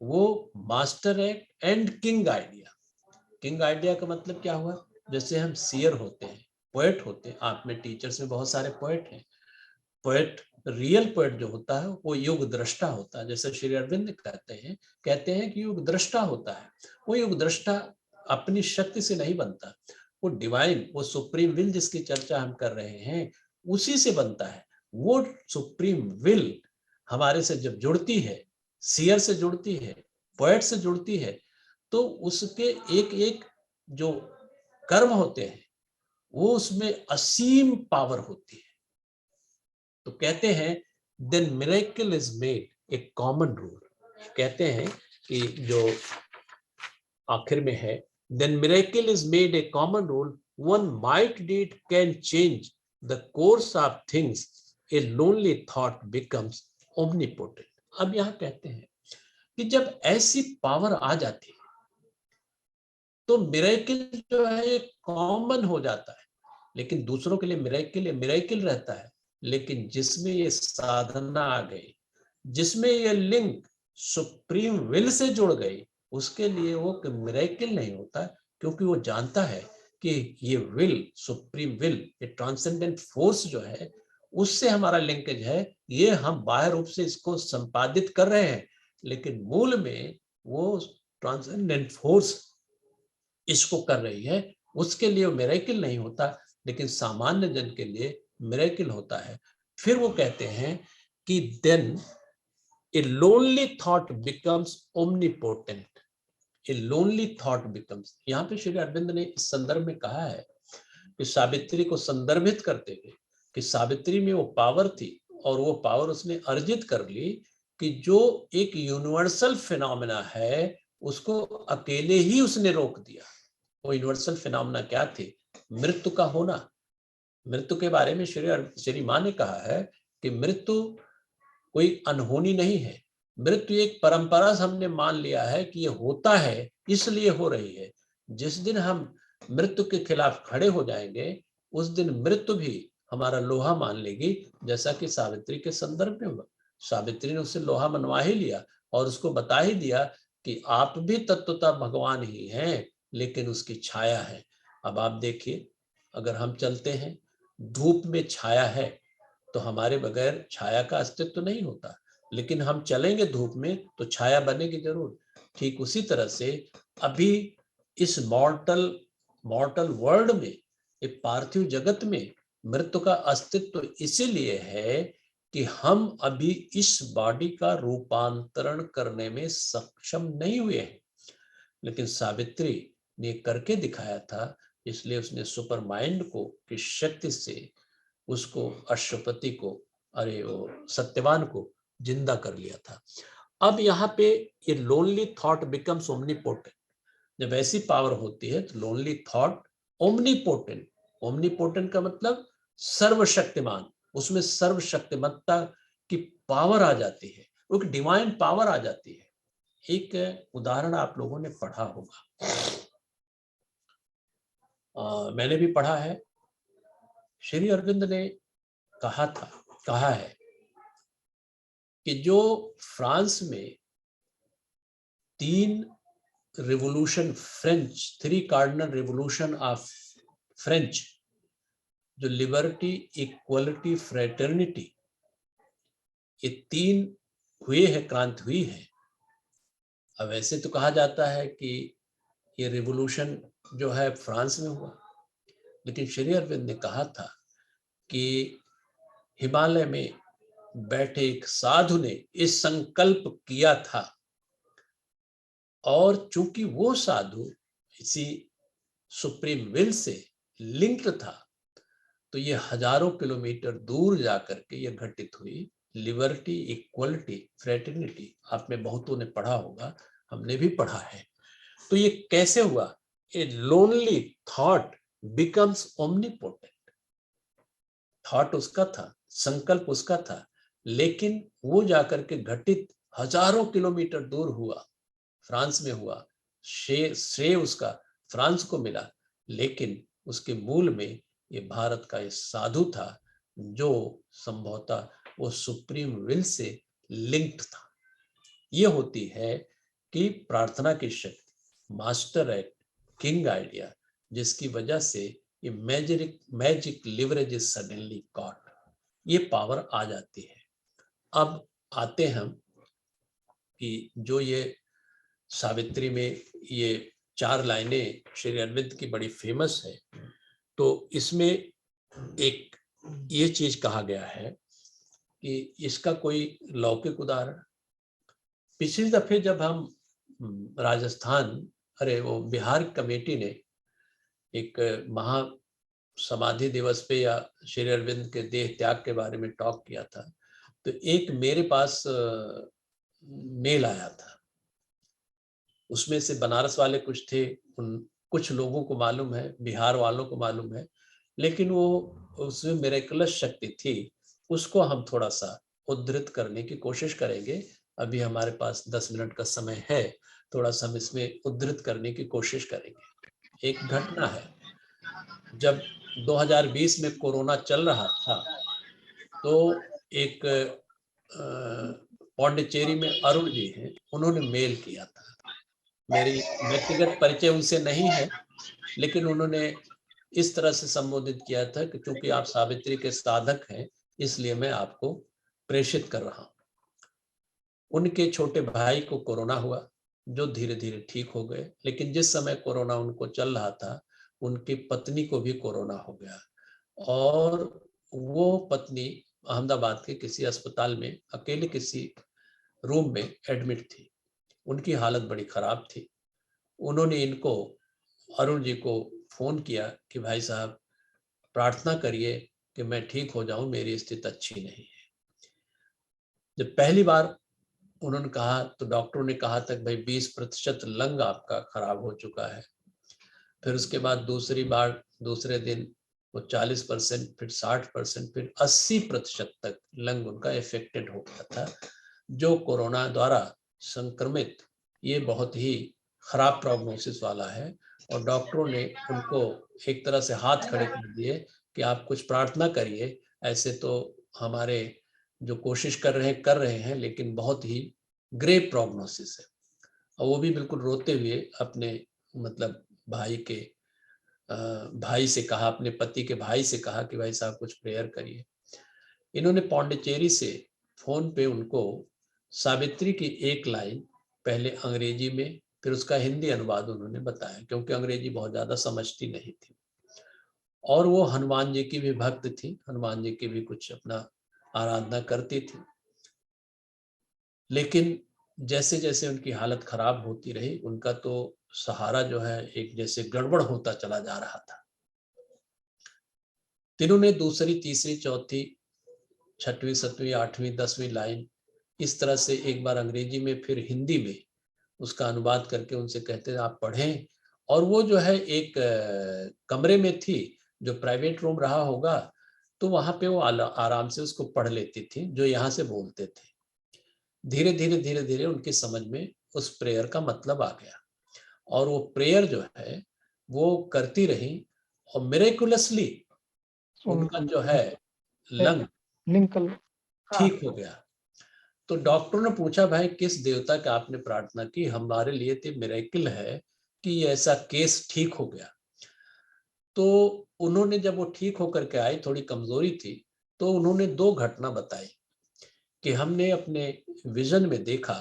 वो master act and king idea. King idea का मतलब क्या हुआ? जैसे हम सीयर होते हैं, पोएट होते हैं, आप में टीचर्स में बहुत सारे पोएट हैं। पोएट, रियल पोएट जो होता है वो युग दृष्टा होता है। जैसे श्री अरविंद कहते हैं कि युग दृष्टा होता है। वो युग दृष्टा अपनी शक्ति से नहीं बनता, वो डिवाइन, वो सुप्रीम विल जिसकी चर्चा हम कर रहे हैं उसी से बनता है। वो सुप्रीम विल हमारे से जब जुड़ती है, सीयर से जुड़ती है, पोएट से जुड़ती है, तो उसके एक एक जो कर्म होते हैं वो उसमें असीम पावर होती है। तो कहते हैं then miracle is made a common rule. कहते हैं कि जो आखिर में है, then miracle is made a common rule, one mighty deed can change the course of things, a lonely thought becomes omnipotent. अब यहां कहते हैं कि जब ऐसी पावर आ जाती है तो मिरेकल जो है कॉमन हो जाता है। लेकिन दूसरों के लिए मिरेकल रहता है। लेकिन जिसमें ये साधना आ गई, जिसमें ये लिंक सुप्रीम विल से जुड़ गई, उसके लिए वो मिरेकल नहीं होता, क्योंकि वो जानता है कि ये विल, सुप्रीम विल, ये ट्रांसेंडेंट फोर्स जो है उससे हमारा लिंकेज है। ये हम बाह्य रूप से इसको संपादित कर रहे हैं, लेकिन मूल में वो ट्रांसेंडेंट फोर्स इसको कर रही है। उसके लिए मिरेकल नहीं होता, लेकिन सामान्य जन के लिए मिरेकल होता है। फिर वो कहते हैं कि then a lonely thought becomes omnipotent. A lonely thought becomes, यहाँ पे श्री अरविंद ने इस संदर्भ में कहा है कि सावित्री को संदर्भित करते हुए कि सावित्री में वो पावर थी और वो पावर उसने अर्जित कर ली कि जो एक यूनिवर्सल फिनोमेना है उसको अकेले ही उसने रोक दिया। वो यूनिवर्सल फिनोमेना क्या थे? मृत्यु का होना। मृत्यु के बारे में श्री मां ने कहा है कि मृत्यु कोई अनहोनी नहीं है। मृत्यु एक परंपरा से हमने मान लिया है कि ये होता है इसलिए हो रही है। जिस दिन हम मृत्यु के खिलाफ खड़े हो जाएंगे उस दिन मृत्यु भी हमारा लोहा मान लेगी, जैसा कि सावित्री के संदर्भ में हुआ। सावित्री ने उससे लोहा मनवा ही लिया और उसको बता ही दिया कि आप भी तत्वतः भगवान ही हैं, लेकिन उसकी छाया है। अब आप देखिए, अगर हम चलते हैं, धूप में छाया है तो हमारे बगैर छाया का अस्तित्व तो नहीं होता, लेकिन हम चलेंगे धूप में तो छाया बनेगी जरूर। ठीक उसी तरह से अभी इस मॉर्टल वर्ल्ड में, एक पार्थिव जगत में मृत्यु का अस्तित्व इसीलिए है कि हम अभी इस बॉडी का रूपांतरण करने में सक्षम नहीं हुए हैं। लेकिन सावित्री ने करके दिखाया था, इसलिए उसने सुपर माइंड को की शक्ति से उसको, अश्वपति को, अरे वो सत्यवान को जिंदा कर लिया था। अब यहाँ पे ये लोनली थॉट बिकम्स ओमनीपोटेंट। जब ऐसी पावर होती है तो लोनली थॉट ओमनीपोटेंट। ओमनीपोटेंट का मतलब सर्वशक्तिमान। उसमें सर्वशक्तिमत्ता की पावर आ जाती है, एक डिवाइन पावर आ जाती है। एक उदाहरण आप लोगों ने पढ़ा होगा, मैंने भी पढ़ा है। श्री अरविंद ने कहा है कि जो फ्रांस में 3 revolution, French 3 cardinal revolution of French, जो लिबर्टी, इक्वलिटी, फ्रेटर्निटी, ये 3 हुए हैं, क्रांति हुई है। अब ऐसे तो कहा जाता है कि ये रिवोल्यूशन जो है फ्रांस में हुआ, लेकिन श्री अरविंद ने कहा था कि हिमालय में बैठे एक साधु ने इस संकल्प किया था, और चूंकि वो साधु इसी सुप्रीम विल से लिंक्ड था, तो ये हजारों किलोमीटर दूर जाकर के ये घटित हुई। लिबर्टी, इक्वलिटी, फ्रेटर्निटी, आप में बहुतों ने पढ़ा होगा, हमने भी पढ़ा है। तो ये कैसे हुआ? ए lonely thought becomes omnipotent. Thought उसका था, संकल्प उसका था, लेकिन वो जाकर के घटित हजारों किलोमीटर दूर हुआ, फ्रांस में हुआ, श्रेय उसका फ्रांस को मिला, लेकिन उसके मूल में ये भारत का ये साधु था जो संभवतः वो सुप्रीम विल से लिंक्ड था। ये होती है कि प्रार्थना की शक्ति, मास्टर एक्ट, किंग आइडिया, जिसकी वजह से ये magic leverage is suddenly got, ये पावर आ जाती है। अब आते हम कि जो ये सावित्री में ये 4 लाइनें श्री अरविंद की बड़ी फेमस है, तो इसमें एक ये चीज कहा गया है कि इसका कोई लौकिक उदाहरण, पिछले दफे जब हम राजस्थान, अरे वो बिहार कमेटी ने एक महा समाधि दिवस पे या श्री अरविंद के देह त्याग के बारे में टॉक किया था, तो एक मेरे पास मेल आया था। उसमें से बनारस वाले कुछ थे, उन कुछ लोगों को मालूम है, बिहार वालों को मालूम है, लेकिन वो उसमें मिरेकलस शक्ति थी, उसको हम थोड़ा सा उद्धृत करने की कोशिश करेंगे। अभी हमारे पास 10 मिनट का समय है, थोड़ा सा हम इसमें उद्धृत करने की कोशिश करेंगे। एक घटना है, जब 2020 में कोरोना चल रहा था, तो एक पौंडीचेरी में अरुण जी हैं, उन्होंने मेल किया था। मेरी व्यक्तिगत परिचय उनसे नहीं है, लेकिन उन्होंने इस तरह से संबोधित किया था कि चूंकि आप सावित्री के साधक हैं, इसलिए मैं आपको प्रेषित कर रहा हूं। उनके छोटे भाई को कोरोना हुआ, जो धीरे धीरे ठीक हो गए, लेकिन जिस समय कोरोना उनको चल रहा था, उनकी पत्नी को भी कोरोना हो गया, और वो पत्नी अहमदाबाद के किसी अस्पताल में अकेले किसी रूम में एडमिट थी। उनकी हालत बड़ी खराब थी। उन्होंने इनको, अरुण जी को फोन किया कि भाई साहब प्रार्थना करिए कि मैं ठीक हो जाऊं, मेरी स्थिति अच्छी नहीं है। जब पहली बार उन्होंने कहा तो डॉक्टरों ने कहा था कि भाई 20% लंग आपका खराब हो चुका है। फिर उसके बाद दूसरी बार दूसरे दिन वो 40%, फिर 60%, फिर 80% तक लंग उनका इफेक्टेड हो गया था। जो कोरोना द्वारा संक्रमित, ये बहुत ही खराब प्रोग्नोसिस वाला है, और डॉक्टरों ने उनको एक तरह से हाथ खड़े कर दिए कि आप कुछ प्रार्थना करिए। ऐसे तो हमारे जो कोशिश कर रहे हैं, लेकिन बहुत ही ग्रेव प्रोग्नोसिस है। और वो भी बिल्कुल रोते हुए अपने मतलब भाई से कहा, अपने पति के भाई से कहा कि भाई साहब कुछ प्रेयर करिए। इन्होंने पौंडीचेरी से फोन पे उनको सावित्री की एक लाइन पहले अंग्रेजी में, फिर उसका हिंदी अनुवाद उन्होंने बताया, क्योंकि अंग्रेजी बहुत ज्यादा समझती नहीं थी। और वो हनुमान जी की भी भक्त थी, हनुमान जी की भी कुछ अपना आराधना करती थी। लेकिन जैसे जैसे उनकी हालत खराब होती रही, उनका तो सहारा जो है एक जैसे गड़बड़ होता चला जा रहा था। तीनों ने दूसरी, तीसरी, चौथी, 6वीं, 7वीं, 8वीं, 10वीं लाइन इस तरह से एक बार अंग्रेजी में फिर हिंदी में उसका अनुवाद करके उनसे कहते हैं आप पढ़ें। और वो जो है एक कमरे में थी, जो प्राइवेट रूम रहा होगा, तो वहां पे वो आराम से उसको पढ़ लेती थी, जो यहाँ से बोलते थे। धीरे धीरे धीरे धीरे उनकी समझ में उस प्रेयर का मतलब आ गया, और वो प्रेयर जो है वो करती रही, और मिरेकुलसली उनका जो है लंग
लिंकल
ठीक हो गया। तो डॉक्टरों ने पूछा भाई किस देवता का आपने प्रार्थना की, हमारे लिए तो मिरेकल है कि ऐसा केस ठीक हो गया। तो उन्होंने जब वो ठीक होकर के आई, थोड़ी कमजोरी थी, तो उन्होंने 2 घटना बताई कि हमने अपने विजन में देखा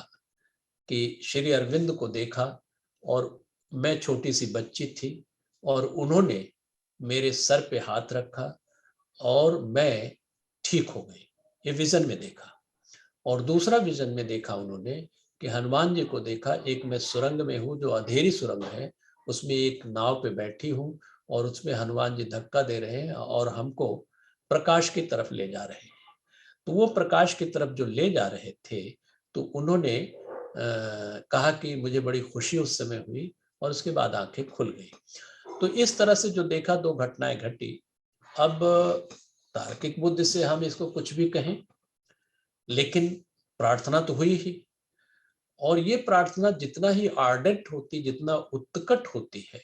कि श्री अरविंद को देखा, और मैं छोटी सी बच्ची थी, और उन्होंने मेरे सर पे हाथ रखा और मैं ठीक हो गई। ये विजन में देखा। और दूसरा विजन में देखा उन्होंने कि हनुमान जी को देखा, एक मैं सुरंग में हूँ जो अंधेरी सुरंग है, उसमें एक नाव पे बैठी हूँ, और उसमें हनुमान जी धक्का दे रहे हैं और हमको प्रकाश की तरफ ले जा रहे हैं। तो वो प्रकाश की तरफ जो ले जा रहे थे, तो उन्होंने कहा कि मुझे बड़ी खुशी उस समय हुई, और उसके बाद आंखें खुल गई। तो इस तरह से जो देखा, 2 घटनाएं घटी। अब तार्किक बुद्धि से हम इसको कुछ भी कहें, लेकिन प्रार्थना तो हुई ही। और ये प्रार्थना जितना ही आर्डेंट होती, जितना उत्कट होती है,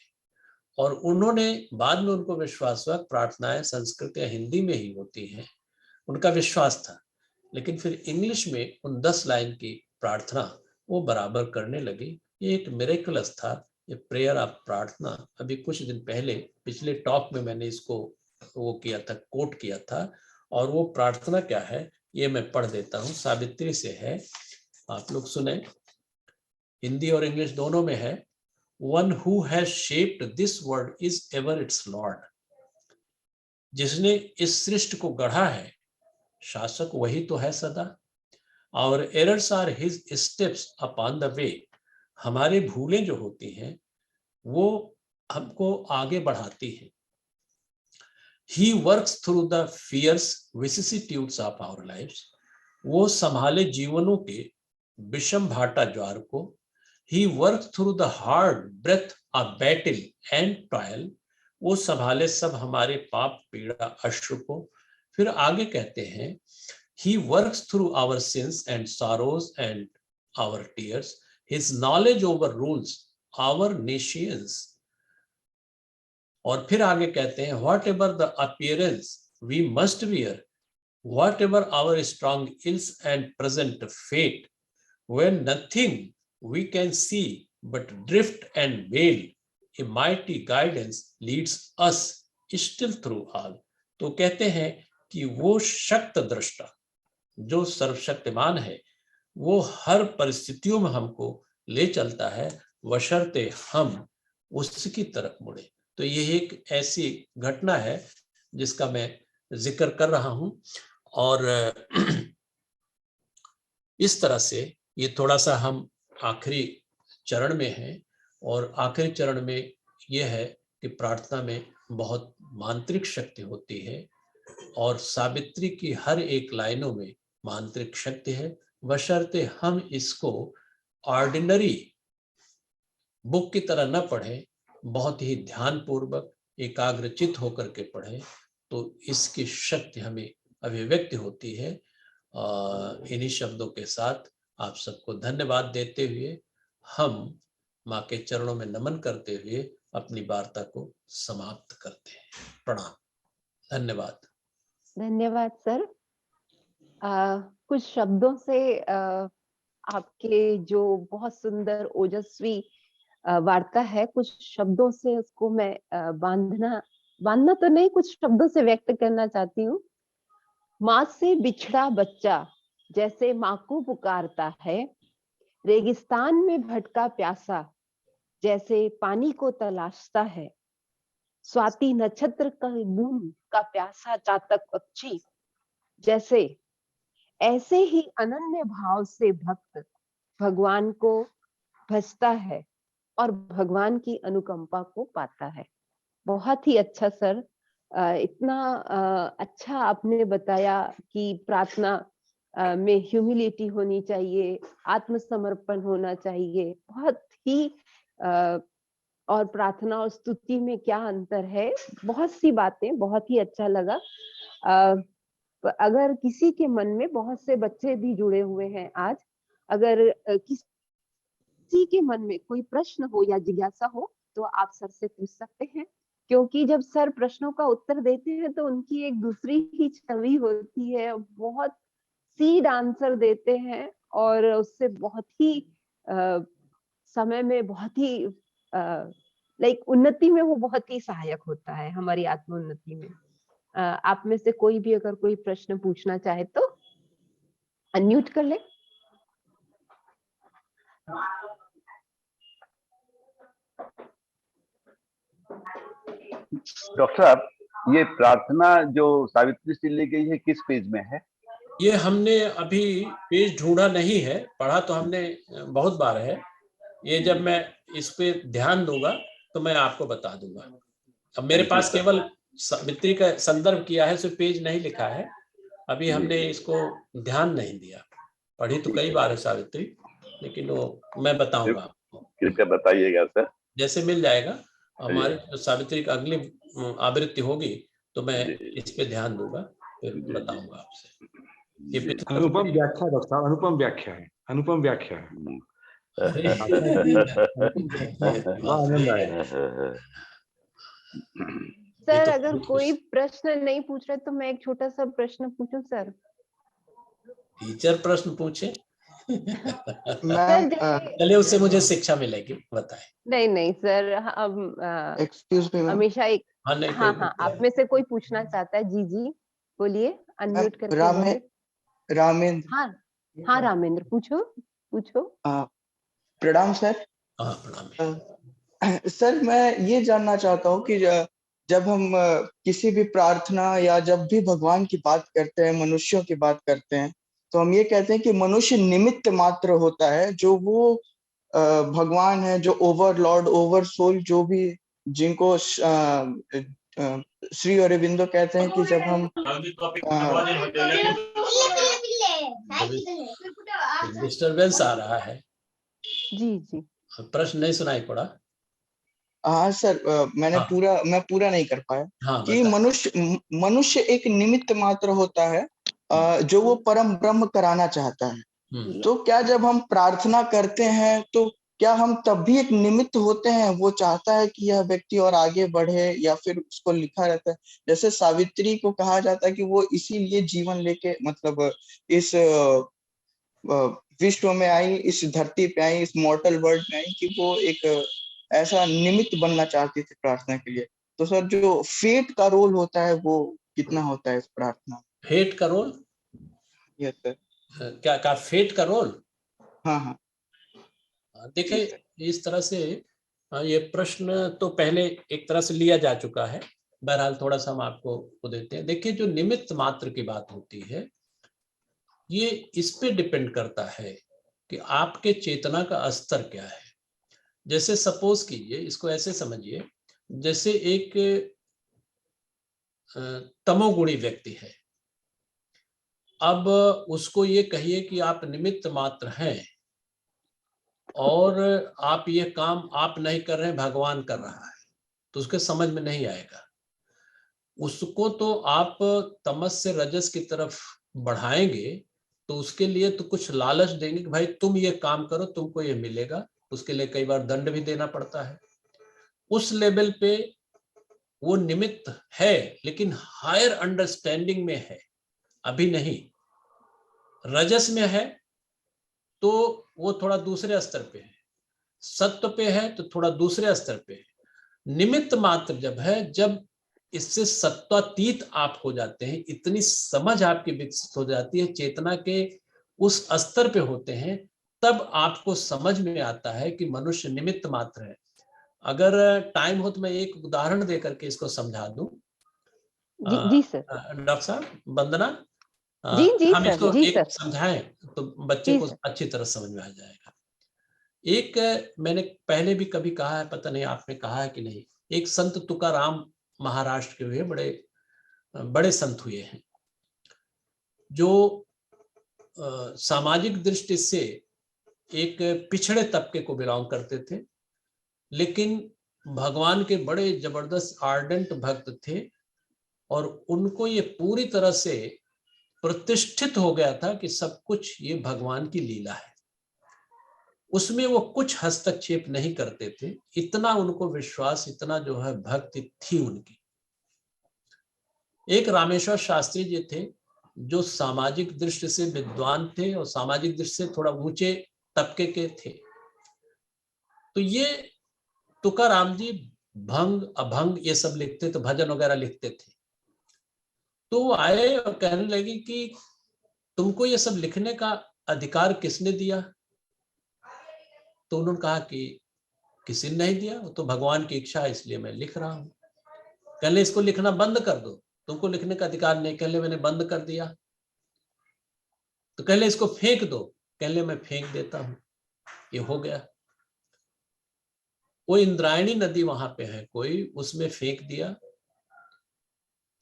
और उन्होंने बाद में उनको विश्वास हुआ प्रार्थनाएं संस्कृत या हिंदी में ही होती हैं, उनका विश्वास था, लेकिन फिर इंग्लिश में उन 10 लाइन की प्रार्थना वो बराबर करने लगी। ये एक मिरेकलस था, ये प्रेयर ऑफ प्रार्थना। अभी कुछ दिन पहले पिछले टॉक में मैंने इसको वो किया था, कोट किया था। और वो प्रार्थना क्या है ये मैं पढ़ देता हूँ, सावित्री से है, आप लोग सुने, हिंदी और इंग्लिश दोनों में है। One who has shaped this world is ever its Lord. जिसने इस सृष्टि को गढ़ा है, शासक वही तो है सदा। Our errors are his steps upon the way. हमारे भूलें जो होती हैं वो हमको आगे बढ़ाती हैं। He works through the fierce vicissitudes of our lives. वो संभाले जीवनों के विषम भाटा ज्वार को। He works through the hard breath of battle and trial. वो संभाले सब हमारे पाप पीड़ा अश्रु को। फिर आगे कहते हैं He works through our sins and sorrows and our tears. His knowledge overrules our nations. और फिर आगे कहते हैं Whatever the appearance we must wear, whatever our strong ills and present fate, when nothing we can see but drift and wail, a mighty guidance leads us still through all. तो कहते हैं कि वो शक्त दृष्टा जो सर्वशक्तिमान है वो हर परिस्थितियों में हमको ले चलता है, बशर्ते हम उसकी तरफ मुड़े। तो ये एक ऐसी घटना है जिसका मैं जिक्र कर रहा हूं। और इस तरह से ये थोड़ा सा हम आखिरी चरण में हैं, और आखिरी चरण में ये है कि प्रार्थना में बहुत मांत्रिक शक्ति होती है, और सावित्री की हर एक लाइनों में मांत्रिक शक्ति है, बशर्ते हम इसको ऑर्डिनरी बुक की तरह न पढ़ें, बहुत ही ध्यानपूर्वक एकाग्रचित होकर के पढ़ें, तो इसकी शक्ति हमें अभिव्यक्ति होती है। इन्हीं शब्दों के साथ आप सबको धन्यवाद देते हुए हम माँ के चरणों में नमन करते हुए अपनी वार्ता को समाप्त करते हैं। प्रणाम, धन्यवाद।
धन्यवाद सर। कुछ शब्दों से आपके जो बहुत सुंदर ओजस्वी वार्ता है, कुछ शब्दों से उसको मैं बांधना तो नहीं, कुछ शब्दों से व्यक्त करना चाहती हूँ। माँ से बिछड़ा बच्चा जैसे माँ को पुकारता है, रेगिस्तान में भटका प्यासा जैसे पानी को तलाशता है, स्वाति नक्षत्र का बूंद का प्यासा चातक पक्षी जैसे, ऐसे ही अनन्य भाव से भक्त भगवान को भजता है और भगवान की अनुकंपा को पाता है। बहुत ही अच्छा सर, इतना अच्छा आपने बताया कि प्रार्थना में ह्यूमिलिटी होनी चाहिए, आत्मसमर्पण होना चाहिए, बहुत ही और प्रार्थना और स्तुति में क्या अंतर है, बहुत सी बातें, बहुत ही अच्छा लगा। अगर किसी के मन में, बहुत से बच्चे भी जुड़े हुए हैं आज, अगर किसी के मन में कोई प्रश्न हो या जिज्ञासा हो तो आप सर से पूछ सकते हैं, क्योंकि जब सर प्रश्नों का उत्तर देते हैं तो उनकी एक दूसरी ही छवि होती है, बहुत सीड आंसर देते हैं और उससे बहुत ही समय में बहुत ही लाइक उन्नति में वो बहुत ही सहायक होता है, हमारी आत्म उन्नति में। आप में से कोई भी अगर कोई प्रश्न पूछना चाहे तो अनम्यूट कर ले।
डॉक्टर साहब, ये प्रार्थना जो सावित्री से ली गई है किस पेज में है?
ये हमने अभी पेज ढूंढा नहीं है, पढ़ा तो हमने बहुत बार है। ये जब मैं इस पे ध्यान दूंगा तो मैं आपको बता दूंगा। अब मेरे पास केवल सावित्री का संदर्भ किया है, सिर्फ पेज नहीं लिखा है। अभी हमने इसको ध्यान नहीं दिया। पढ़ी तो कई बार है सावित्री, लेकिन वो मैं बताऊंगा आपको।
कृपया बताइएगा सर।
जैसे मिल जाएगा हमारी सावित्री का अगली आवृत्ति होगी तो मैं इस पे ध्यान दूंगा। फिर बताऊंगा आपसे। ये पिछला
अनुपम व्याख्या डॉक्टर साहब, अनुपम व्याख्या है, अनुपम व्याख्या है। बड़ा आनंद आया।
सर
तो
अगर कोई प्रश्न नहीं पूछ रहे तो मैं एक छोटा सा प्रश्न पूछूं सर?
टीचर प्रश्न पूछे।
मैम
चलिए, उससे मुझे शिक्षा मिलेगी, बताएं।
नहीं सर, हम
एक्सक्यूज मी मैम,
हमेशा एक
हाँ नहीं,
हाँ
कोई
आप में से कोई पूछना चाहता है? जी बोलिए, अनम्यूट करके बोलिए।
रामेंद्र।
हाँ रामेंद्र, पूछो पूछो।
प्रणाम सर।
हाँ प्रणाम।
सर मैं ये जानना चाहता हूँ कि जब हम किसी भी प्रार्थना या जब भी भगवान की बात करते हैं, मनुष्यों की बात करते हैं, तो हम ये कहते हैं कि मनुष्य निमित्त मात्र होता है। जो वो भगवान है, जो ओवरलॉर्ड, ओवर सोल, जो भी जिनको श्री अरविंदो कहते हैं कि जब हम
डिस्टरबेंस आ रहा है।
जी
प्रश्न नहीं सुनाई पड़ा।
हाँ सर, मैं पूरा नहीं कर पाया।
हाँ,
कि मनुष्य एक निमित्त मात्र होता है जो वो परम ब्रह्म कराना चाहता है। तो क्या जब हम प्रार्थना करते हैं तो क्या हम तब भी एक निमित्त होते हैं? वो चाहता है कि यह व्यक्ति और आगे बढ़े, या फिर उसको लिखा रहता है? जैसे सावित्री को कहा जाता है कि वो इसीलिए जीवन लेके, मतलब इस विश्व में आई, इस धरती पे आई, इस मॉर्टल वर्ल्ड में आई, कि वो एक ऐसा निमित्त बनना चाहती थी प्रार्थना के लिए। तो सर जो फेट का रोल होता है वो कितना होता है इस प्रार्थना में?
फेट का रोल?
Yes sir.
क्या फेट का रोल?
हाँ।
देखिए, इस तरह से ये प्रश्न तो पहले एक तरह से लिया जा चुका है। बहरहाल थोड़ा सा हम आपको वो देते हैं। देखिए, जो निमित्त मात्र की बात होती है, ये इस पे डिपेंड करता है कि आपके चेतना का स्तर क्या है। जैसे सपोज कीजिए, इसको ऐसे समझिए, जैसे एक तमोगुणी व्यक्ति है। अब उसको ये कहिए कि आप निमित्त मात्र हैं और आप ये काम आप नहीं कर रहे हैं, भगवान कर रहा है, तो उसके समझ में नहीं आएगा। उसको तो आप तमस से रजस की तरफ बढ़ाएंगे तो उसके लिए तो कुछ लालच देंगे कि भाई तुम ये काम करो, तुमको ये मिलेगा। उसके लिए कई बार दंड भी देना पड़ता है। उस लेवल पे वो निमित्त है, लेकिन हायर अंडरस्टैंडिंग में है, अभी नहीं। रजस में है तो वो थोड़ा दूसरे स्तर पे है, सत्व पे है तो थोड़ा दूसरे स्तर पे है। निमित्त मात्र जब है, जब इससे सत्वातीत आप हो जाते हैं, इतनी समझ आपकी विकसित हो जाती है, चेतना के उस स्तर पे होते हैं, तब आपको समझ में आता है कि मनुष्य निमित्त मात्र है। अगर टाइम हो तो मैं एक उदाहरण देकर के इसको समझा दूं।
जी सर।
डॉक्टर साहब, वंदना,
जी
हम
सर,
इसको
जी
एक
सर,
समझाएं तो बच्चे
जी
को
सर।
अच्छी तरह समझ में आ जाएगा। एक मैंने पहले भी कभी कहा है, पता नहीं आपने कहा है कि नहीं, एक संत तुकाराम महाराष्ट्र के हुए बड़े बड़े संत हुए हैं, जो सामाजिक दृष्टि से एक पिछड़े तबके को बिलोंग करते थे, लेकिन भगवान के बड़े जबरदस्त आर्डेंट भक्त थे। और उनको ये पूरी तरह से प्रतिष्ठित हो गया था कि सब कुछ ये भगवान की लीला है। उसमें वो कुछ हस्तक्षेप नहीं करते थे, इतना उनको विश्वास, इतना जो है भक्ति थी उनकी। एक रामेश्वर शास्त्री जी थे, जो सामाजिक दृष्टि से विद्वान थे और सामाजिक दृष्टि से थोड़ा ऊंचे तबके के थे। तो ये तुकाराम जी भंग अभंग ये सब लिखते थे, भजन वगैरह लिखते थे। तो वो आए और कहने लगे कि तुमको ये सब लिखने का अधिकार किसने दिया? तो उन्होंने कहा कि किसी ने नहीं दिया, वो तो भगवान की इच्छा है, इसलिए मैं लिख रहा हूं। कहने इसको लिखना बंद कर दो, तुमको लिखने का अधिकार नहीं। कहने मैंने बंद कर दिया। तो कहले इसको फेंक दो। कहले मैं फेंक देता हूं। ये हो गया। वो इंद्रायणी नदी वहां पे है कोई, उसमें फेंक दिया।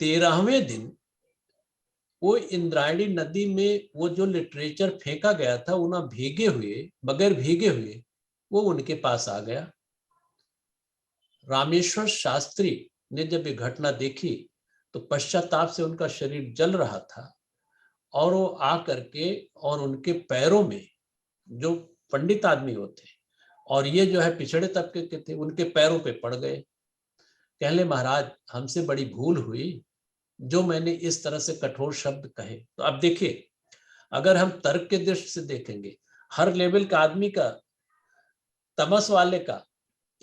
13वें दिन वो इंद्रायणी नदी में वो जो लिटरेचर फेंका गया था, वो ना भीगे हुए, बगैर भीगे हुए वो उनके पास आ गया। रामेश्वर शास्त्री ने जब ये घटना देखी तो पश्चाताप से उनका शरीर जल रहा था और वो आ करके और उनके पैरों में, जो पंडित आदमी होते और ये जो है पिछड़े तबके के थे, उनके पैरों पे पड़ गए। कहले महाराज हमसे बड़ी भूल हुई जो मैंने इस तरह से कठोर शब्द कहे। तो अब देखिए, अगर हम तर्क के दृष्टि से देखेंगे, हर लेवल का आदमी का, तमस वाले का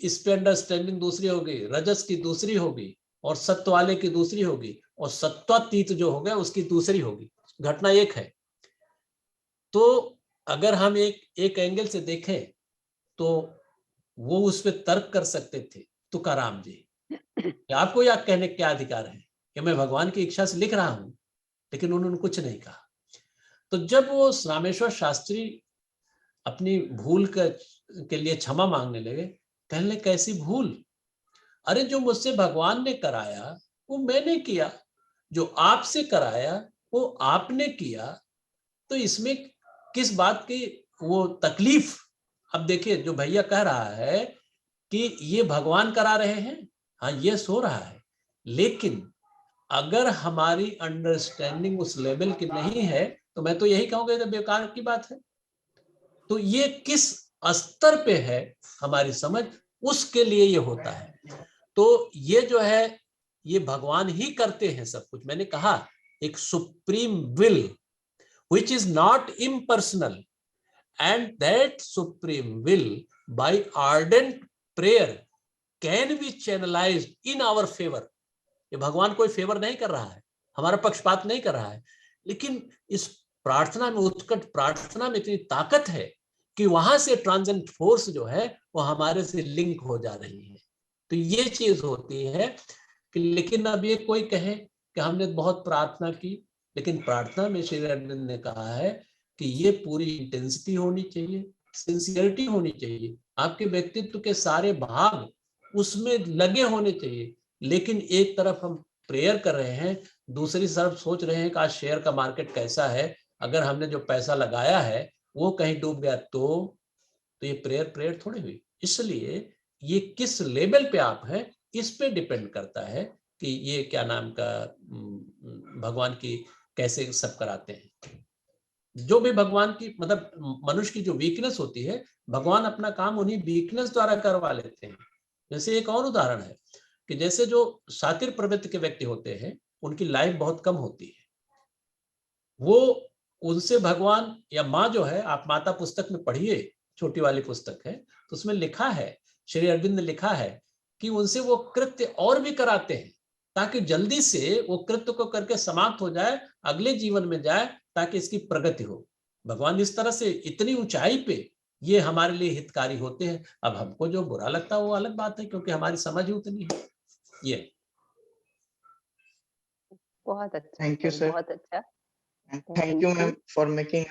इस पे अंडरस्टैंडिंग दूसरी होगी, रजस की दूसरी होगी और सत्व वाले की दूसरी होगी और सत्वातीत जो हो गया उसकी दूसरी होगी। घटना एक है। तो अगर हम एक एंगल से देखें तो वो उस पर तर्क कर सकते थे तुकाराम जी, आपको यह कहने क्या अधिकार है कि मैं भगवान की इच्छा से लिख रहा हूं, लेकिन उन्होंने कुछ नहीं कहा। तो जब वो रामेश्वर शास्त्री अपनी भूल के लिए क्षमा मांगने लगे, कहने कैसी भूल, अरे जो मुझसे भगवान ने कराया वो मैंने किया, जो आपसे कराया वो आपने किया, तो इसमें किस बात की वो तकलीफ। अब देखिए, जो भैया कह रहा है कि ये भगवान करा रहे हैं, हाँ ये सो रहा है, लेकिन अगर हमारी अंडरस्टैंडिंग उस लेवल की नहीं है तो मैं तो यही कहूंगा ये बेकार की बात है। तो ये किस स्तर पे है हमारी समझ, उसके लिए ये होता है। तो ये जो है ये भगवान ही करते हैं सब कुछ। मैंने कहा एक supreme will which is not impersonal, and that supreme will by ardent prayer can be channelized in our favor। ये भगवान कोई फेवर नहीं कर रहा है, हमारा पक्षपात नहीं कर रहा है, लेकिन इस प्रार्थना में, उत्कट प्रार्थना में इतनी ताकत है कि वहां से ट्रांजेंट फोर्स जो है वो हमारे से लिंक हो जा रही है। तो ये चीज होती है कि, लेकिन अब ये कोई कहे कि हमने बहुत प्रार्थना की, लेकिन प्रार्थना में श्री अरविंद ने कहा है कि ये पूरी इंटेंसिटी होनी चाहिए, सिंसियरिटी होनी चाहिए, आपके व्यक्तित्व के सारे भाग उसमें लगे होने चाहिए। लेकिन एक तरफ हम प्रेयर कर रहे हैं, दूसरी तरफ सोच रहे हैं कि आज शेयर का मार्केट कैसा है, अगर हमने जो पैसा लगाया है वो कहीं डूब गया तो ये प्रेयर थोड़ी हुई। इसलिए ये किस लेवल पे आप हैं इस पे डिपेंड करता है कि ये क्या नाम का भगवान की कैसे सब कराते हैं। जो भी भगवान की, मतलब मनुष्य की जो वीकनेस होती है, भगवान अपना काम उन्हीं वीकनेस द्वारा करवा लेते हैं। जैसे एक और उदाहरण है कि जैसे जो सातिर प्रवृत्ति के व्यक्ति होते हैं उनकी लाइफ बहुत कम होती है, वो उनसे भगवान या माँ जो है, आप माता पुस्तक में पढ़िए, छोटी वाली पुस्तक है, तो उसमें लिखा है, श्री अरविंद ने लिखा है कि उनसे वो कृत्य और भी कराते हैं ताकि जल्दी से वो कृत्य को करके समाप्त हो जाए, अगले जीवन में जाए, ताकि इसकी प्रगति हो। भगवान इस तरह से इतनी ऊंचाई पे ये हमारे लिए हितकारी होते हैं। अब हमको जो बुरा लगता है वो अलग बात है, क्योंकि हमारी समझ ही उतनी है। ये
बहुत अच्छा,
थैंक यू सर,
बहुत अच्छा,
thank you ma'am for making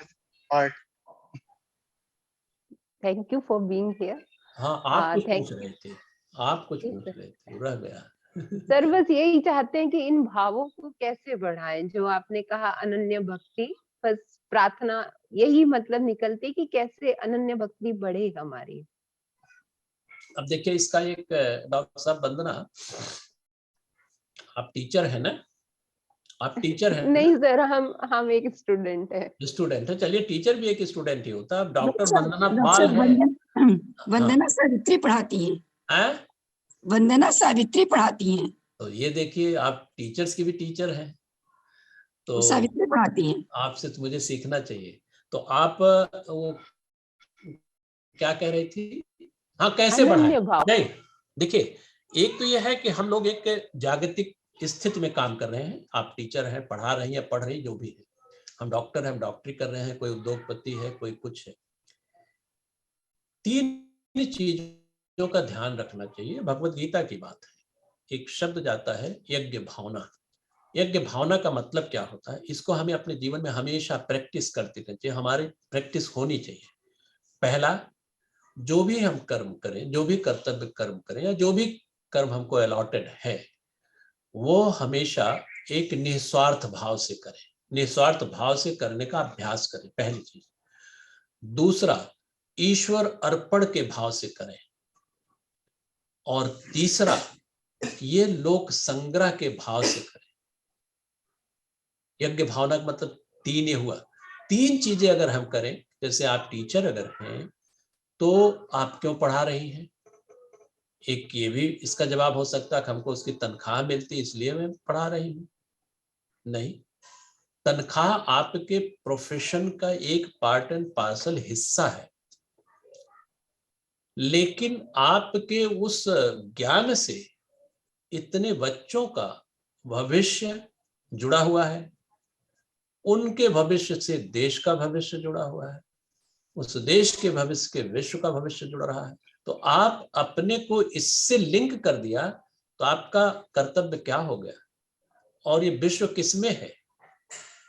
part,
thank you for being here.
हाँ, आप कुछ पूछ रहे थे, आप कुछ पूछ रहे थे, रह गया।
सर बस यही चाहते हैं कि इन भावों को कैसे बढ़ाएं, जो आपने कहा अनन्य भक्ति, बस प्रार्थना यही मतलब निकलती कि कैसे अनन्य भक्ति बढ़े हमारी।
अब देखिए इसका एक, डॉक्टर साहब वंदना, आप टीचर है ना, आप टीचर है
नहीं सर, हम एक स्टूडेंट है।
स्टूडेंट है, चलिए टीचर भी एक स्टूडेंट ही होता है। डॉक्टर वंदना
डॉक्टर
पाल है,
वंदना सावित्री पढ़ाती हैं, वंदना सावित्री पढ़ाती हैं।
तो ये देखिए आप टीचर्स की भी टीचर हैं, तो
सावित्री पढ़ाती हैं।
आपसे तो मुझे सीखना चाहिए। तो आप वो क्या कह रही थी, हाँ कैसे बढ़ाएं? नहीं देखिए, एक तो ये है कि हम लोग एक जागतिक स्थिति में काम कर रहे हैं, आप टीचर हैं, पढ़ा रही हैं, पढ़ रही, जो भी है, हम डॉक्टर हैं, हम डॉक्टरी कर रहे हैं, कोई उद्योगपति है, कोई कुछ है। तीन चीजों का ध्यान रखना चाहिए, भगवत गीता की बात है। एक शब्द जाता है यज्ञ भावना। यज्ञ भावना का मतलब क्या होता है, इसको हमें अपने जीवन में हमेशा प्रैक्टिस करते रहना चाहिए, हमारी प्रैक्टिस होनी चाहिए। पहला, जो भी हम कर्म करें, जो भी कर्तव्य कर्म करें, या जो भी कर्म हमको अलॉटेड है, वो हमेशा एक निस्वार्थ भाव से करें, निस्वार्थ भाव से करने का अभ्यास करें, पहली चीज। दूसरा, ईश्वर अर्पण के भाव से करें। और तीसरा, ये लोक संग्रह के भाव से करें। यज्ञ भावना का मतलब 3 ही हुआ। 3 चीजें अगर हम करें, जैसे आप टीचर अगर हैं तो आप क्यों पढ़ा रही हैं? एक ये भी इसका जवाब हो सकता है कि हमको उसकी तनख्वाह मिलती इसलिए मैं पढ़ा रही हूं। नहीं, तनख्वाह आपके प्रोफेशन का एक पार्ट एंड पार्सल हिस्सा है, लेकिन आपके उस ज्ञान से इतने बच्चों का भविष्य जुड़ा हुआ है, उनके भविष्य से देश का भविष्य जुड़ा हुआ है, उस देश के भविष्य के विश्व का भविष्य जुड़ रहा है। तो आप अपने को इससे लिंक कर दिया तो आपका कर्तव्य क्या हो गया? और ये विश्व किसमें है?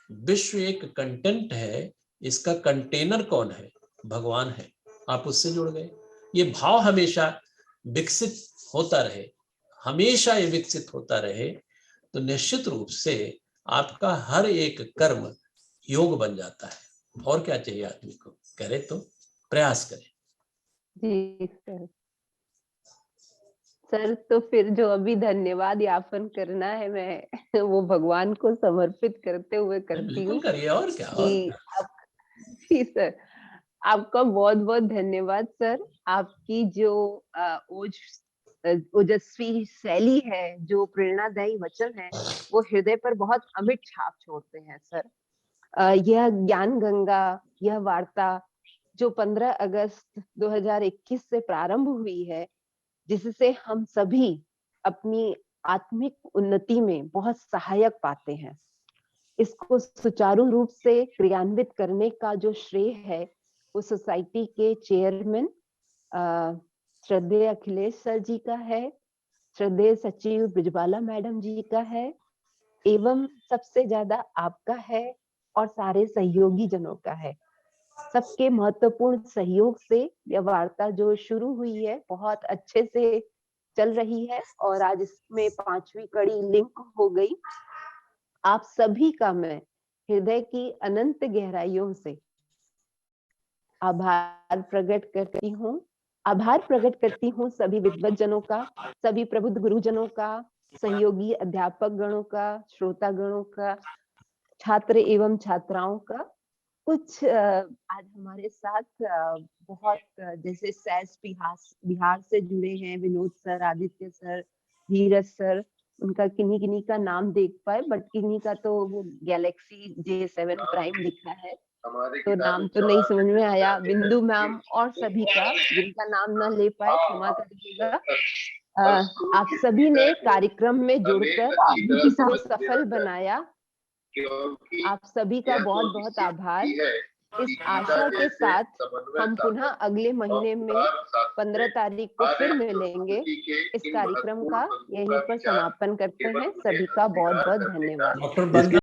विश्व एक कंटेंट है, इसका कंटेनर कौन है? भगवान है। आप उससे जुड़ गए। ये भाव हमेशा विकसित होता रहे, हमेशा ये विकसित होता रहे, तो निश्चित रूप से आपका हर एक कर्म योग बन जाता है। और क्या चाहिए आदमी को? करे तो प्रयास करें।
जी सर। सर तो फिर जो अभी धन्यवाद ज्ञापन करना है, मैं वो भगवान को समर्पित करते हुए करती
बिल्कुल
हूँ
करिए, और क्या।
कि आप जी सर, आपका बहुत बहुत धन्यवाद सर। आपकी जो ओजस्वी शैली है, जो प्रेरणादायी वचन है, वो हृदय पर बहुत अमिट छाप छोड़ते हैं सर। यह ज्ञान गंगा, यह वार्ता जो 15 अगस्त 2021 से प्रारंभ हुई है, जिससे हम सभी अपनी आत्मिक उन्नति में बहुत सहायक पाते हैं, इसको सुचारू रूप से क्रियान्वित करने का जो श्रेय है वो सोसाइटी के चेयरमैन श्रद्धेय अखिलेश सर जी का है, श्रद्धेय सचिव ब्रिजबाला मैडम जी का है, एवं सबसे ज्यादा आपका है और सारे सहयोगी जनों का है। सबके महत्वपूर्ण सहयोग से यह वार्ता जो शुरू हुई है बहुत अच्छे से चल रही है और आज इसमें 5वीं कड़ी लिंक हो गई। आप सभी का मैं हृदय की अनंत गहराइयों से आभार प्रकट करती हूँ। आभार प्रकट करती हूँ सभी विद्वत जनों का, सभी प्रबुद्ध गुरुजनों का, सहयोगी अध्यापक गणों का, श्रोता गणों का, छात्र एवं छात्राओं का। कुछ आज हमारे साथ बहुत जैसे सैस बिहार से जुड़े हैं, विनोद सर, आदित्य सर, धीरज सर, उनका किन्हीं किन्हीं का नाम देख पाए, बट किन्हीं का तो वो गैलेक्सी J7 प्राइम लिखा है, तो नाम तो नहीं समझ में आया। बिंदु मैम और सभी का जिनका नाम ना ले पाए क्षमा करिएगा। आप सभी ने कार्यक्रम में जुड़कर इसको सफल बनाया। आप सभी का बहुत बहुत आभार। इस आशा के साथ हम पुनः अगले महीने में 15 तारीख को फिर मिलेंगे। इस कार्यक्रम का यहीं पर समापन करते हैं। सभी का बहुत बहुत धन्यवाद।
डॉक्टर